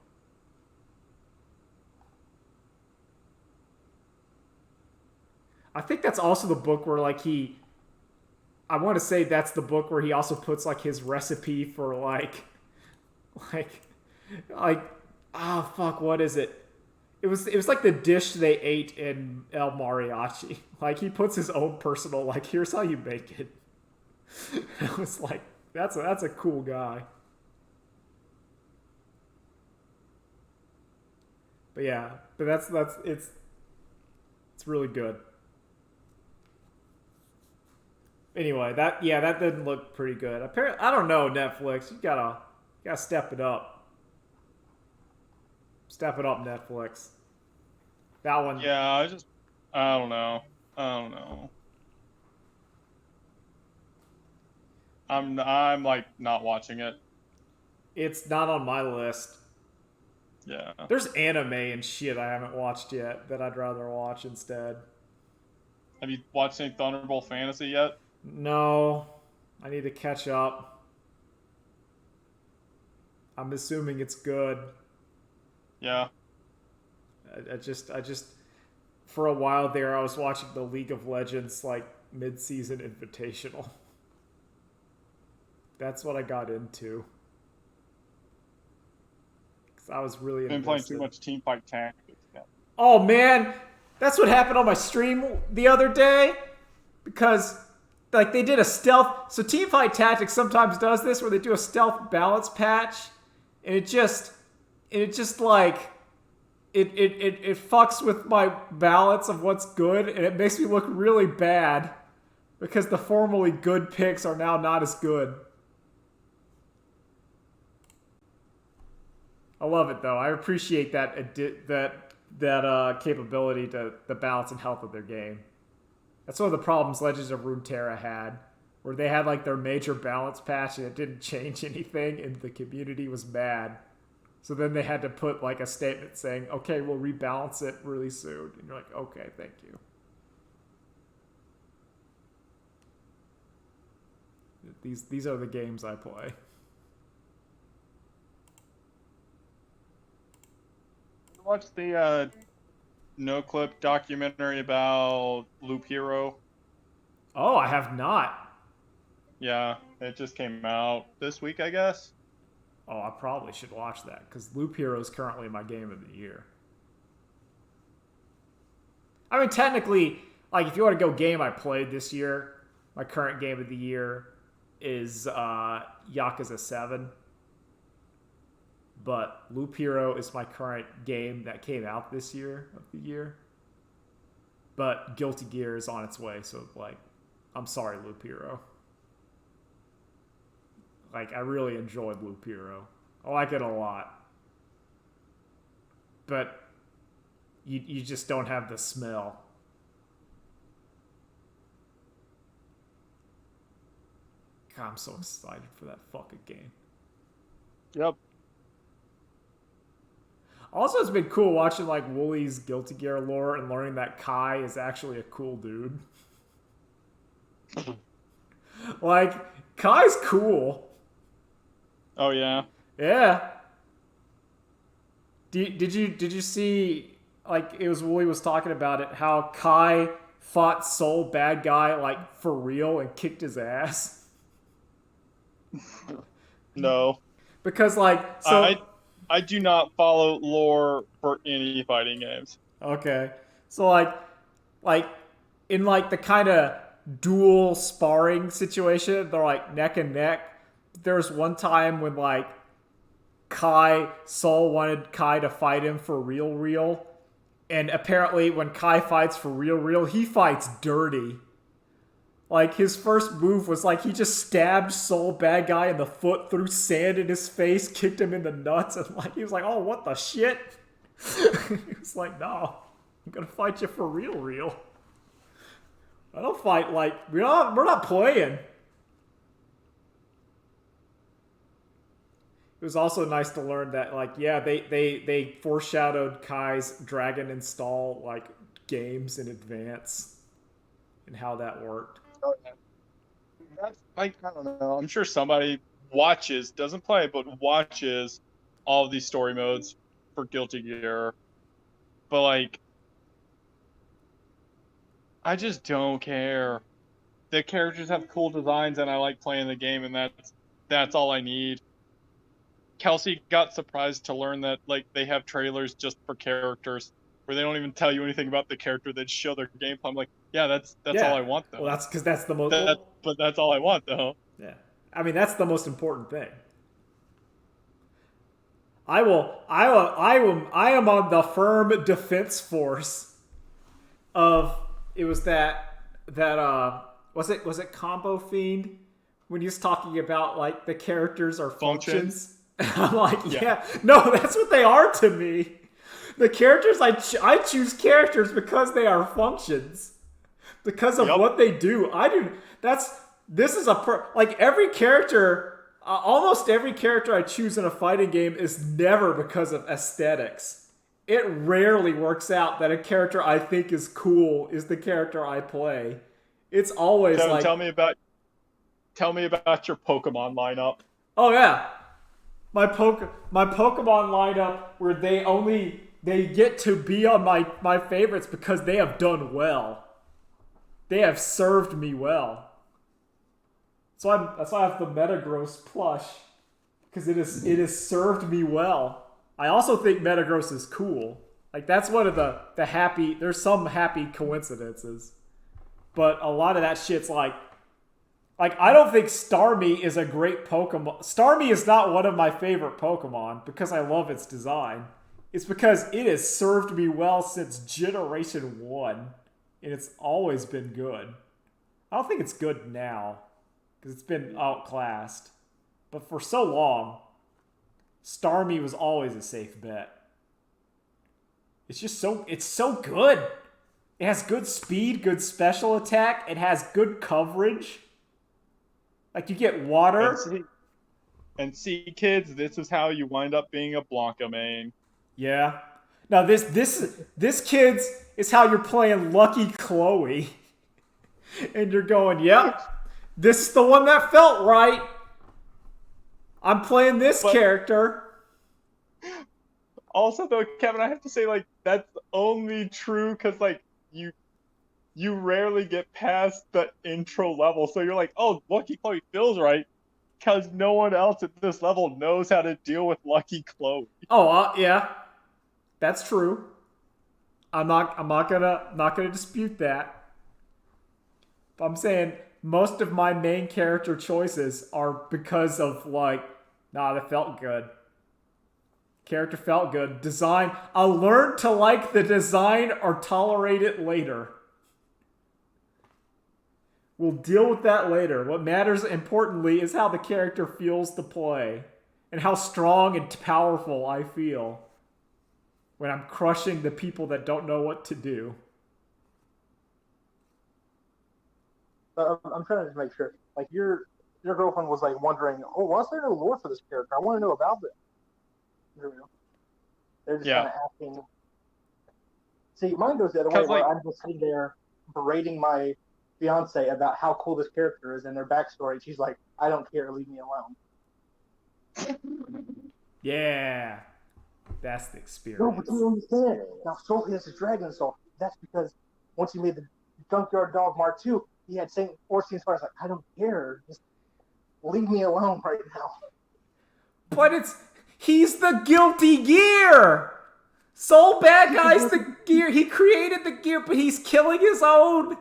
I think that's also the book where I want to say that's the book where he also puts like his recipe for like oh fuck, what is it? It was like the dish they ate in El Mariachi. Like, he puts his own personal, like, here's how you make it. I was like, That's a cool guy. But yeah, but that's it's really good. Anyway, that didn't look pretty good. Apparently, I don't know, Netflix. You gotta step it up. Step it up, Netflix. That one. Yeah, I don't know. I'm like not watching it. It's not on my list. Yeah. There's anime and shit I haven't watched yet that I'd rather watch instead. Have you watched any Thunderbolt Fantasy yet? No, I need to catch up. I'm assuming it's good. Yeah. I just for a while there I was watching the League of Legends like mid-season invitational. That's what I got into. Cuz I was really been playing too much Teamfight Tactics. Yeah. Oh man, that's what happened on my stream the other day because like they did a stealth. So Teamfight Tactics sometimes does this where they do a stealth balance patch, and it just like it fucks with my balance of what's good, and it makes me look really bad because the formerly good picks are now not as good. I love it though. I appreciate that capability to the balance and health of their game. That's one of the problems Legends of Runeterra had, where they had like their major balance patch and it didn't change anything, and the community was mad. So then they had to put like a statement saying, "Okay, we'll rebalance it really soon." And you're like, "Okay, thank you." These are the games I play. Watch the No Clip documentary about Loop Hero. Oh, I have not. Yeah, it just came out this week, I guess. Oh, I probably should watch that because Loop Hero is currently my game of the year. I mean, technically, like if you want to go game I played this year, my current game of the year is Yakuza 7. But Loop Hero is my current game that came out this year of the year. But Guilty Gear is on its way, so like, I'm sorry, Loop Hero. Like, I really enjoyed Loop Hero. I like it a lot. But you just don't have the smell. God, I'm so excited for that fucking game. Yep. Also, it's been cool watching like Wooly's Guilty Gear lore and learning that Kai is actually a cool dude. Like, Kai's cool. Oh yeah. Yeah. Did you see like it was Wooly was talking about it how Kai fought Soul Bad Guy like for real and kicked his ass? No. Because like so I do not follow lore for any fighting games. Okay. So like in like the kind of dual sparring situation, they're like neck and neck. There's one time when like Saul wanted Kai to fight him for real. And apparently when Kai fights for real, he fights dirty. Like, his first move was, like, he just stabbed Soul Bad Guy in the foot, threw sand in his face, kicked him in the nuts, and, like, he was like, oh, what the shit? He was like, no, I'm gonna fight you for real. I don't fight, like, we're not playing. It was also nice to learn that, like, yeah, they foreshadowed Kai's Dragon Install, like, games in advance and how that worked. Oh, yeah. That's like, I don't know. I'm sure somebody watches, doesn't play, but watches all of these story modes for Guilty Gear. But like, I just don't care. The characters have cool designs, and I like playing the game, and that's all I need. Kelsey got surprised to learn that like they have trailers just for characters, where they don't even tell you anything about the character. They just show their gameplay. I'm like, yeah, that's all I want though. Well, that's because that's the most. But that's all I want though. Yeah. I mean, that's the most important thing. I am on the firm defense force of, it was was it Combo Fiend when he was talking about like the characters are functions. I'm like, yeah, no, that's what they are to me. The characters, I choose characters because they are functions, because of what they do. This is like every character. Almost every character I choose in a fighting game is never because of aesthetics. It rarely works out that a character I think is cool is the character I play. It's always Kevin, like... Tell me about your Pokemon lineup. Oh yeah. My Pokemon lineup where they get to be on my favorites because they have done well. They have served me well. That's why I have the Metagross plush, because it has served me well. I also think Metagross is cool. Like, that's one of the happy... There's some happy coincidences. But a lot of that shit's like... Like, I don't think Starmie is a great Pokemon. Starmie is not one of my favorite Pokemon because I love its design. It's because it has served me well since Generation 1. And it's always been good. I don't think it's good now, because it's been outclassed. But for so long, Starmie was always a safe bet. It's so good. It has good speed, good special attack. It has good coverage. Like, you get water. And see, kids, this is how you wind up being a Blanca main. Yeah. Now, this kids is how you're playing Lucky Chloe. And you're going, yep, this is the one that felt right. I'm playing this character. Also, though, Kevin, I have to say, like, that's only true because, like, you rarely get past the intro level. So you're like, oh, Lucky Chloe feels right, because no one else at this level knows how to deal with Lucky Chloe. Oh, yeah. That's true. I'm not gonna dispute that. But I'm saying most of my main character choices are because of, like, nah, that felt good. Character felt good. Design, I'll learn to like the design or tolerate it later. We'll deal with that later. What matters, importantly, is how the character feels to play. And how strong and powerful I feel when I'm crushing the people that don't know what to do. I'm trying to make sure. Like, your girlfriend was, like, wondering, oh, why is there no lore for this character? I want to know about this. They're just kind of asking. See, mine goes the other way, where I'm just sitting there berating my fiance about how cool this character is and their backstory. She's like, I don't care, leave me alone. Yeah. That's the experience. No, but you understand. Now, Sophie has a dragon soul. That's because once he made the Junkyard Dog Mark II, he had St. Orstein's Fire. Like, I don't care. Just leave me alone right now. But he's the guilty gear. Soul Bad Guy's the gear. He created the gear, but he's killing his own.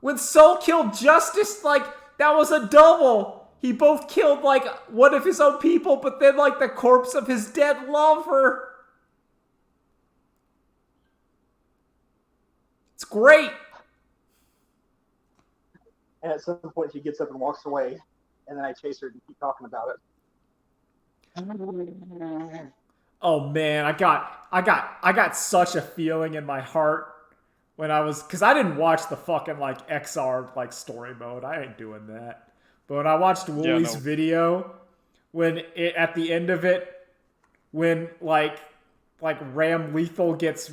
When Soul killed Justice, like, that was a double. He both killed, like, one of his own people, but then, like, the corpse of his dead lover. It's great. And at some point, she gets up and walks away, and then I chase her and keep talking about it. Oh man, I got such a feeling in my heart when because I didn't watch the fucking, like, XR, like, story mode. I ain't doing that. But when I watched Woolie's video, at the end of it, when like Ram Lethal gets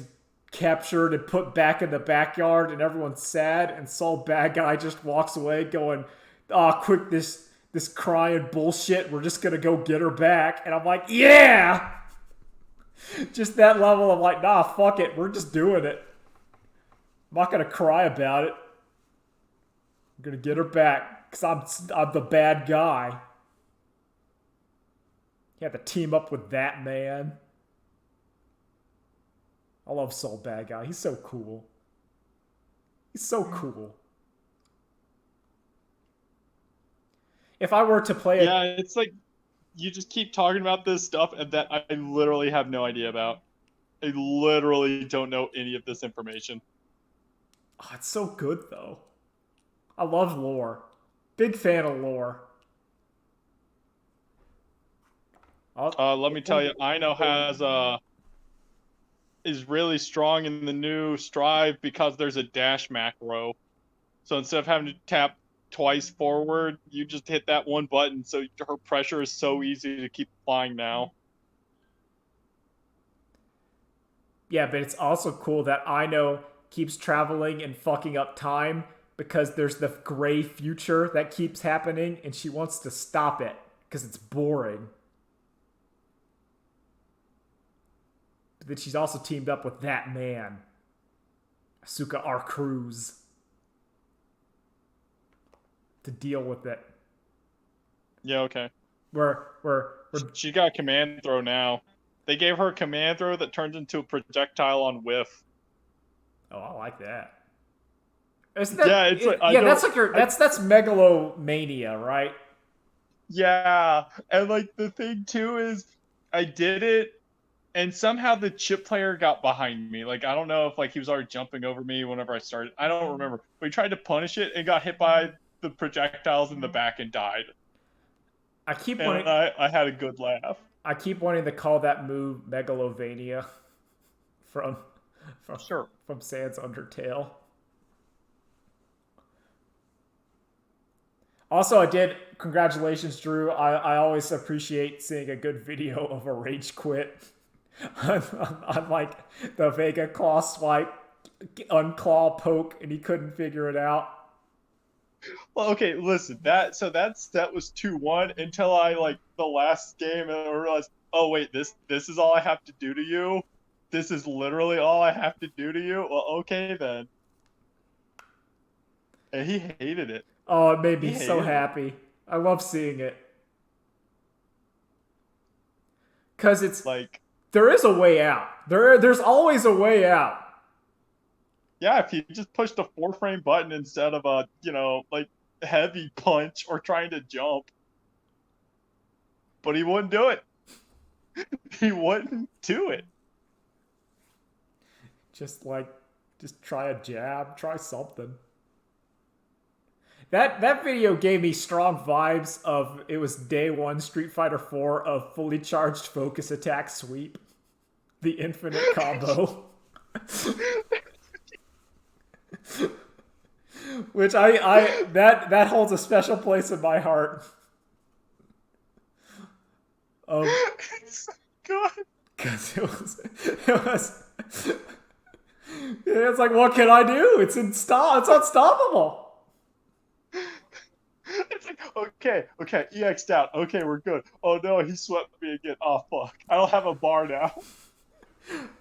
captured and put back in the backyard and everyone's sad, and Soul Bad Guy just walks away going, "Oh, quick, this crying bullshit, we're just gonna go get her back." And I'm like, yeah! Just that level of, like, nah, fuck it, we're just doing it. I'm not gonna cry about it. I'm gonna get her back. Because I'm the bad guy. You have to team up with that man. I love Soul Bad Guy. He's so cool. He's so cool. If I were to play Yeah, it's like you just keep talking about this stuff and that I literally have no idea about. I literally don't know any of this information. Oh, it's so good though. I love lore. Big fan of lore. Let me tell you, Ino is really strong in the new Strive because there's a dash macro. So instead of having to tap twice forward, you just hit that one button. So her pressure is so easy to keep applying now. Yeah, but it's also cool that Ino keeps traveling and fucking up time because there's the gray future that keeps happening and she wants to stop it because it's boring. But then she's also teamed up with that man, Asuka R. Cruz, to deal with it. Yeah, okay. We're She got a command throw now. They gave her a command throw that turns into a projectile on whiff. Oh, I like that. Isn't that, yeah, it's like that's megalomania, right? Yeah, and like the thing too is, I did it, and somehow the chip player got behind me. Like I don't know if like he was already jumping over me whenever I started. I don't remember, but he tried to punish it and got hit by the projectiles in the back and died. I had a good laugh. I keep wanting to call that move Megalovania from Sans Undertale. Also, congratulations, Drew. I always appreciate seeing a good video of a rage quit on like the Vega claw swipe, unclaw poke, and he couldn't figure it out. Well, okay, listen, that was 2-1 until I like the last game and I realized, oh wait, this is all I have to do to you? This is literally all I have to do to you? Well, okay then. And he hated it. Oh, it made me so happy. I love seeing it. Cause it's like there is a way out. There's always a way out. Yeah, if you just push the 4-frame button instead of a, like heavy punch or trying to jump. But he wouldn't do it. He wouldn't do it. Just try a jab, try something. That video gave me strong vibes of it was day 1 Street Fighter 4 of fully charged focus attack sweep. The infinite combo. Which that holds a special place in my heart. It's so good. Because it's like, what can I do? It's unstoppable. It's like, okay, EX'd out. Okay, we're good. Oh no, he swept me again. Oh fuck. I don't have a bar now.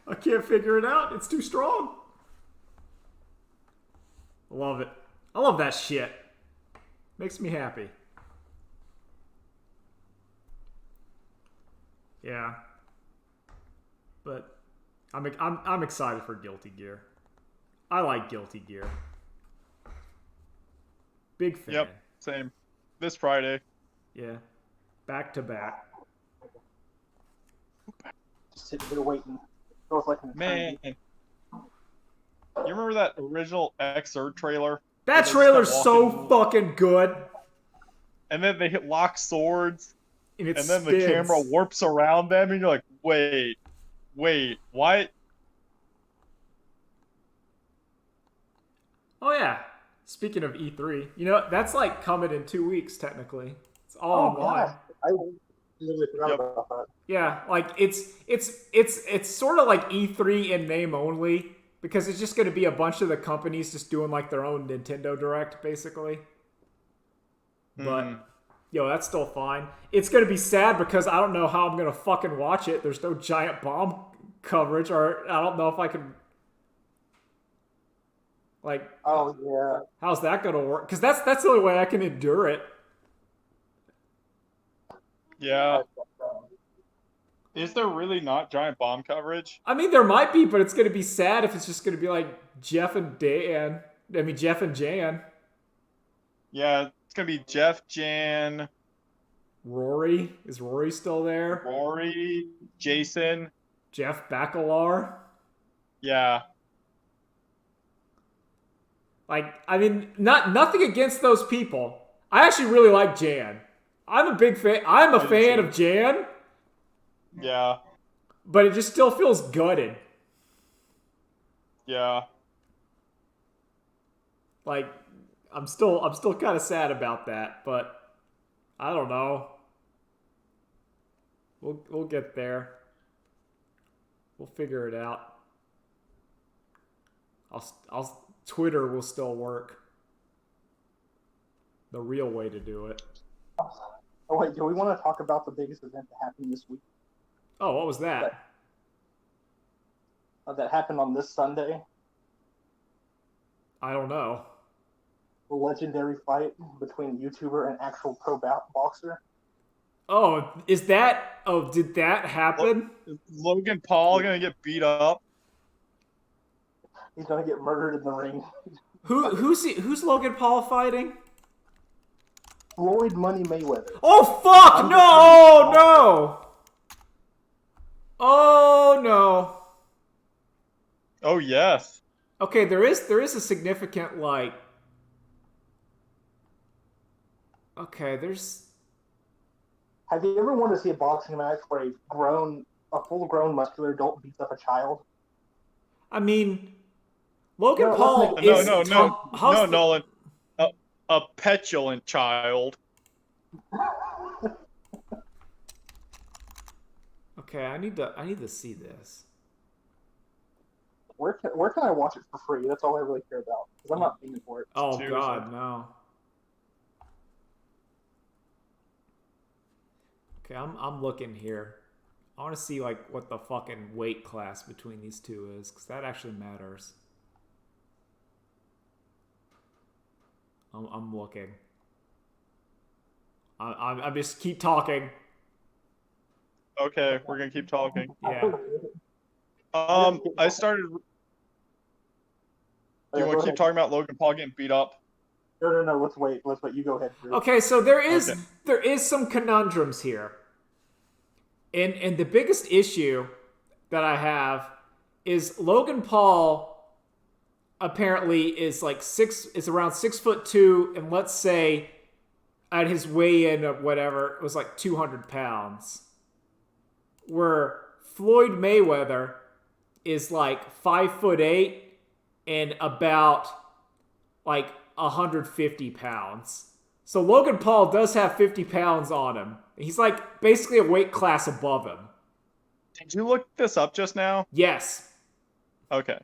I can't figure it out. It's too strong. Love it. I love that shit. Makes me happy. Yeah. But I'm excited for Guilty Gear. I like Guilty Gear. Big fan. Yep, same. This Friday. Yeah. Back to back. Just sitting here waiting. Feels like Man. You remember that original Xrd trailer? That trailer's so fucking good. And then they hit lock swords. And then the camera warps around them and you're like, wait, what? Oh yeah. Speaking of E3, that's like coming in 2 weeks technically. It's all online. I literally forgot about that. Yeah, like it's sort of like E3 in name only because it's just going to be a bunch of the companies just doing like their own Nintendo Direct basically. But that's still fine. It's going to be sad because I don't know how I'm going to fucking watch it. There's no giant bomb coverage, or I don't know if I can. Like, oh yeah, how's that gonna work? Because that's the only way I can endure it. Yeah. Is there really not giant bomb coverage? I mean, there might be, but it's gonna be sad if it's just gonna be like Jeff and Jan. Yeah, it's gonna be Jeff, Jan, Rory? Is Rory still there? Rory, Jason. Jeff Bacalar? Yeah. Like, I mean, nothing against those people. I actually really like Jan. I'm a big fan. I'm a fan of Jan. Yeah. But it just still feels gutted. Yeah. Like, I'm still kind of sad about that, but I don't know. We'll get there. We'll figure it out. Twitter will still work. The real way to do it. Oh wait, do we want to talk about the biggest event that happened this week? Oh, what was that? That happened on this Sunday. I don't know. The legendary fight between a YouTuber and actual pro boxer. Oh, did that happen? Is Logan Paul gonna get beat up? He's gonna get murdered in the ring. Who's Logan Paul fighting? Floyd Money Mayweather. Oh fuck! No! Oh no! Oh yes. Okay, there is a significant like. Okay, there's. Have you ever wanted to see a boxing match where a full-grown muscular adult beats up a child? I mean, Logan Paul is no, Nolan. A petulant child. Okay, I need to see this. Where can I watch it for free? That's all I really care about because I'm not paying for it. Oh Seriously. God, no. Okay, I'm looking here. I want to see like what the fucking weight class between these two is, because that actually matters. I'm looking. I'm just keep talking. Okay, we're gonna keep talking. Yeah. I started. Do you want to keep talking about Logan Paul getting beat up? No. Let's wait. You go ahead, Drew. Okay, so there is some conundrums here. And the biggest issue that I have is Logan Paul apparently is like around 6'2", and let's say at his weigh-in of whatever, it was like 200 pounds. Where Floyd Mayweather is like 5'8" and about like 150 pounds. So Logan Paul does have 50 pounds on him. He's like basically a weight class above him. Did you look this up just now? Yes. Okay.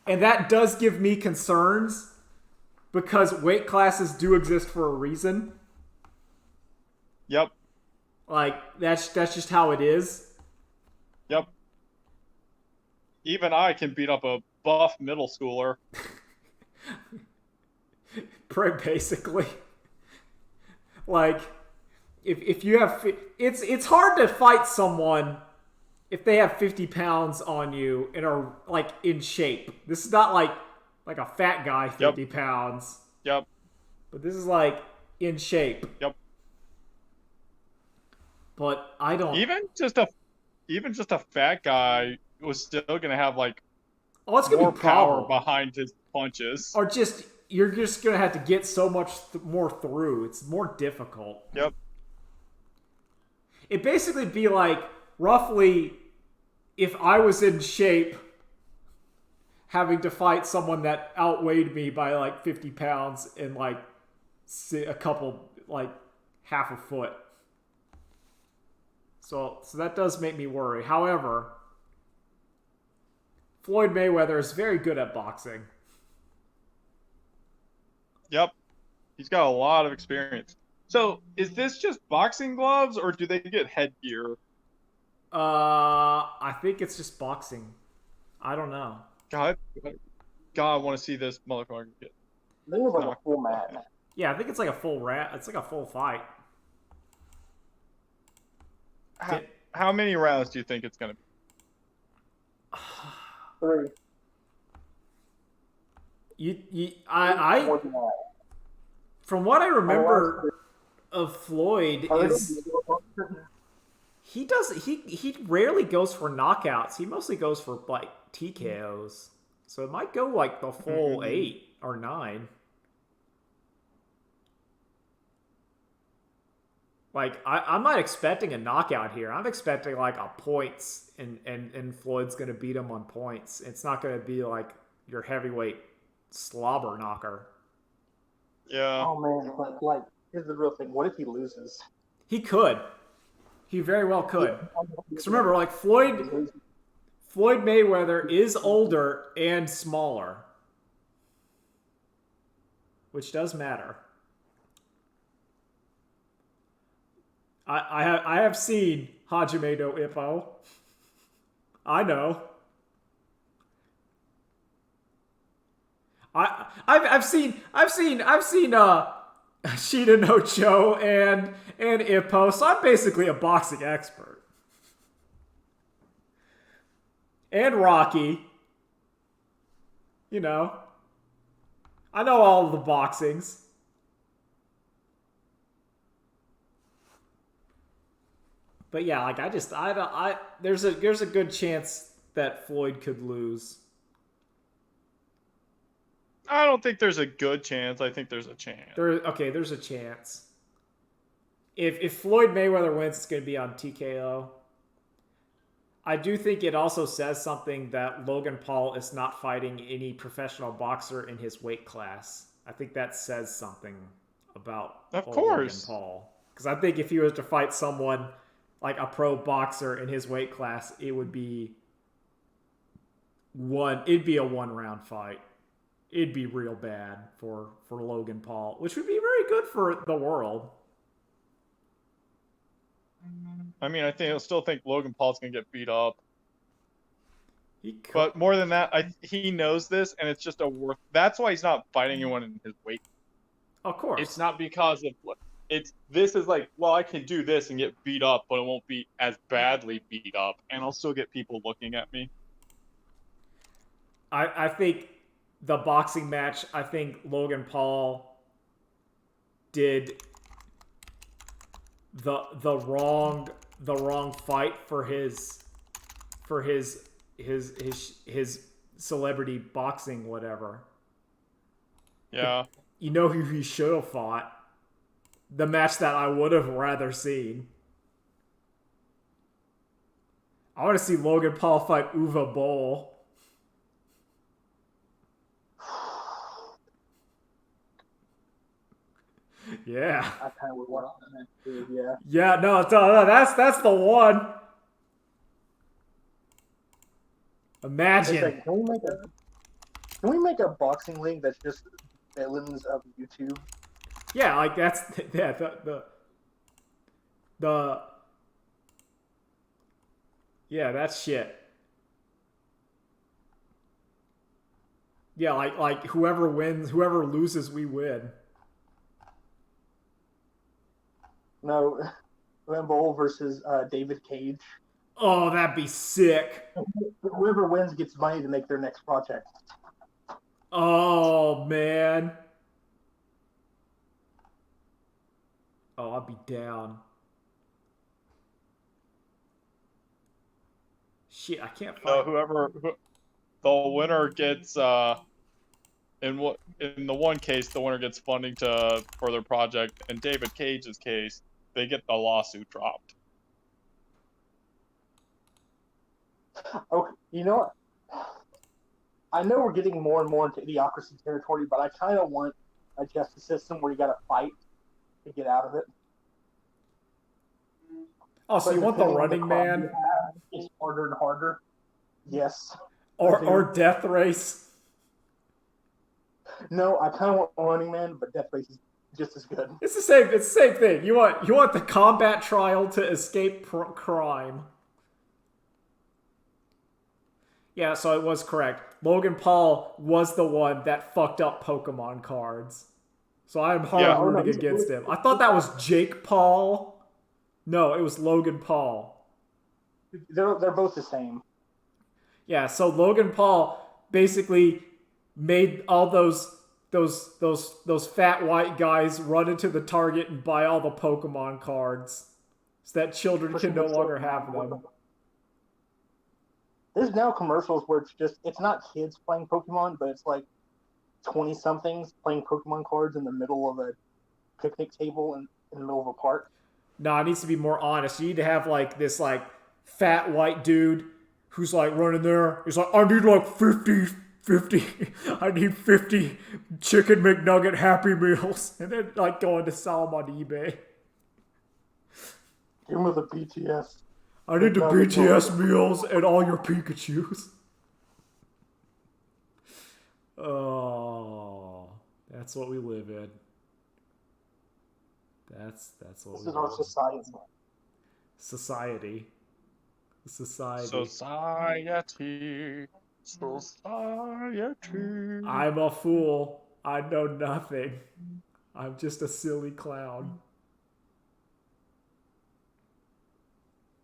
And that does give me concerns because weight classes do exist for a reason. Yep. Like that's just how it is. Yep. Even I can beat up a buff middle schooler. Basically. Like if you have it's hard to fight someone if they have 50 pounds on you and are like in shape. This is not like a fat guy 50 pounds. Yep. But this is like in shape. Yep. But I don't. Even just a fat guy was still gonna have like it's gonna more be power behind his punches. Or you're just gonna have to get so much more through. It's more difficult. Yep. It'd basically be like roughly if I was in shape having to fight someone that outweighed me by like 50 pounds and like a couple, like half a foot. So that does make me worry. However, Floyd Mayweather is very good at boxing. Yep. He's got a lot of experience. So, is this just boxing gloves, or do they get headgear? I think it's just boxing. I don't know. God, I want to see this motherfucker get. I think it was like a full match. Yeah, I think it's like a full It's like a full fight. How many rounds do you think it's gonna be? 3. From what I remember of Floyd is he rarely goes for knockouts. He mostly goes for like TKOs. So it might go like the full 8 or 9. Like I'm not expecting a knockout here. I'm expecting like a points, and Floyd's gonna beat him on points. It's not gonna be like your heavyweight slobber knocker. Yeah. Oh man, but like, here's the real thing. What if he loses? He could. He very well could. Because remember, like Floyd Mayweather is older and smaller, which does matter. I have seen Hajime no Ippo. I know. I've seen Shida no Cho and Ippo, so I'm basically a boxing expert. And Rocky. You know. I know all of the boxings. But yeah, like there's a good chance that Floyd could lose. I don't think there's a good chance. I think there's a chance. There's a chance. If Floyd Mayweather wins, it's going to be on TKO. I do think it also says something that Logan Paul is not fighting any professional boxer in his weight class. I think that says something about Logan Paul. Because I think if he was to fight someone like a pro boxer in his weight class, it'd be a 1-round fight. It'd be real bad for Logan Paul, which would be very good for the world. I mean, I still think Logan Paul's gonna get beat up. But more than that, he knows this, and it's just that's why he's not fighting anyone in his weight. Of course. It's not because of this is like, well, I can do this and get beat up, but it won't be as badly beat up, and I'll still get people looking at me. I think the boxing match, I think Logan Paul did the wrong fight for his celebrity boxing whatever. Yeah. You know who he should have fought? The match that I would have rather seen. I want to see Logan Paul fight Uwe Boll. Yeah. I kind of would want that too, yeah. Yeah, no, that's the one. Imagine. Like, can we make a boxing league that's just villains of YouTube? Yeah, like that's yeah, that's shit. Yeah, like whoever wins, whoever loses, we win. No, Rambo versus David Cage. Oh, that'd be sick. Whoever wins gets money to make their next project. Oh, man. Oh, I'd be down. Shit, I can't find... The winner gets... In the one case, the winner gets funding for their project. In David Cage's case, they get the lawsuit dropped. Okay, you know what? I know we're getting more and more into idiocracy territory, but I kind of want a justice system where you got to fight to get out of it. Oh, so you want the Running Man? It's harder and harder. Yes. Or Death Race? No, I kind of want Running Man, but Death Race is just as good. It's the same thing. You want the combat trial to escape crime. Yeah, so it was correct. Logan Paul was the one that fucked up Pokemon cards. So I'm hard rooting against him. I thought that was Jake Paul. No, it was Logan Paul. They're both the same. Yeah, so Logan Paul basically made all those those fat white guys run into the Target and buy all the Pokemon cards so that children can no longer have them. There's now commercials where it's not kids playing Pokemon, but it's like 20-somethings playing Pokemon cards in the middle of a picnic table in the middle of a park. No, it needs to be more honest. You need to have like this like fat white dude who's like running there. He's like, I need like 50, I need 50 chicken McNugget Happy Meals. And then like going to sell them on eBay. Give me the BTS. I need the BTS meals and all your Pikachus. Oh, that's what we live in. That's what this is our society. Society. I'm a fool. I know nothing. I'm just a silly clown.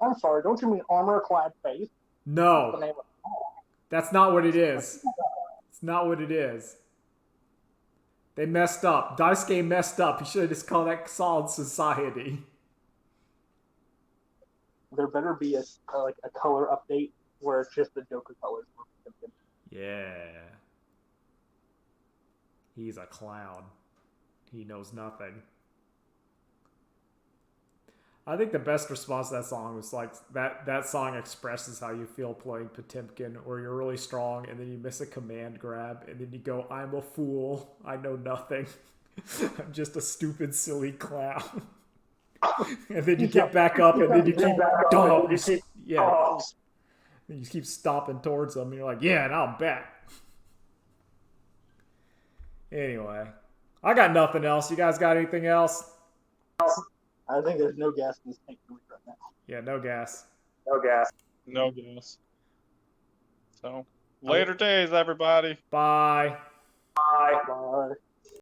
I'm sorry, don't you mean armor-clad face? No. That's not what it is. It's not what it is. They messed up. Daisuke messed up. He should have just called that Solid Society. There better be a color update where it's just the Joker colors. Yeah. He's a clown. He knows nothing. I think the best response to that song was like that song expresses how you feel playing Potemkin, or you're really strong and then you miss a command grab and then you go, I'm a fool. I know nothing. I'm just a stupid, silly clown. And then you get back up and then you keep you keep stomping towards them and you're like, yeah, now I'm back. Anyway, I got nothing else. You guys got anything else? I think there's no gas in this tank right now. Yeah, no gas. No gas. So, later days, everybody. Bye. Bye.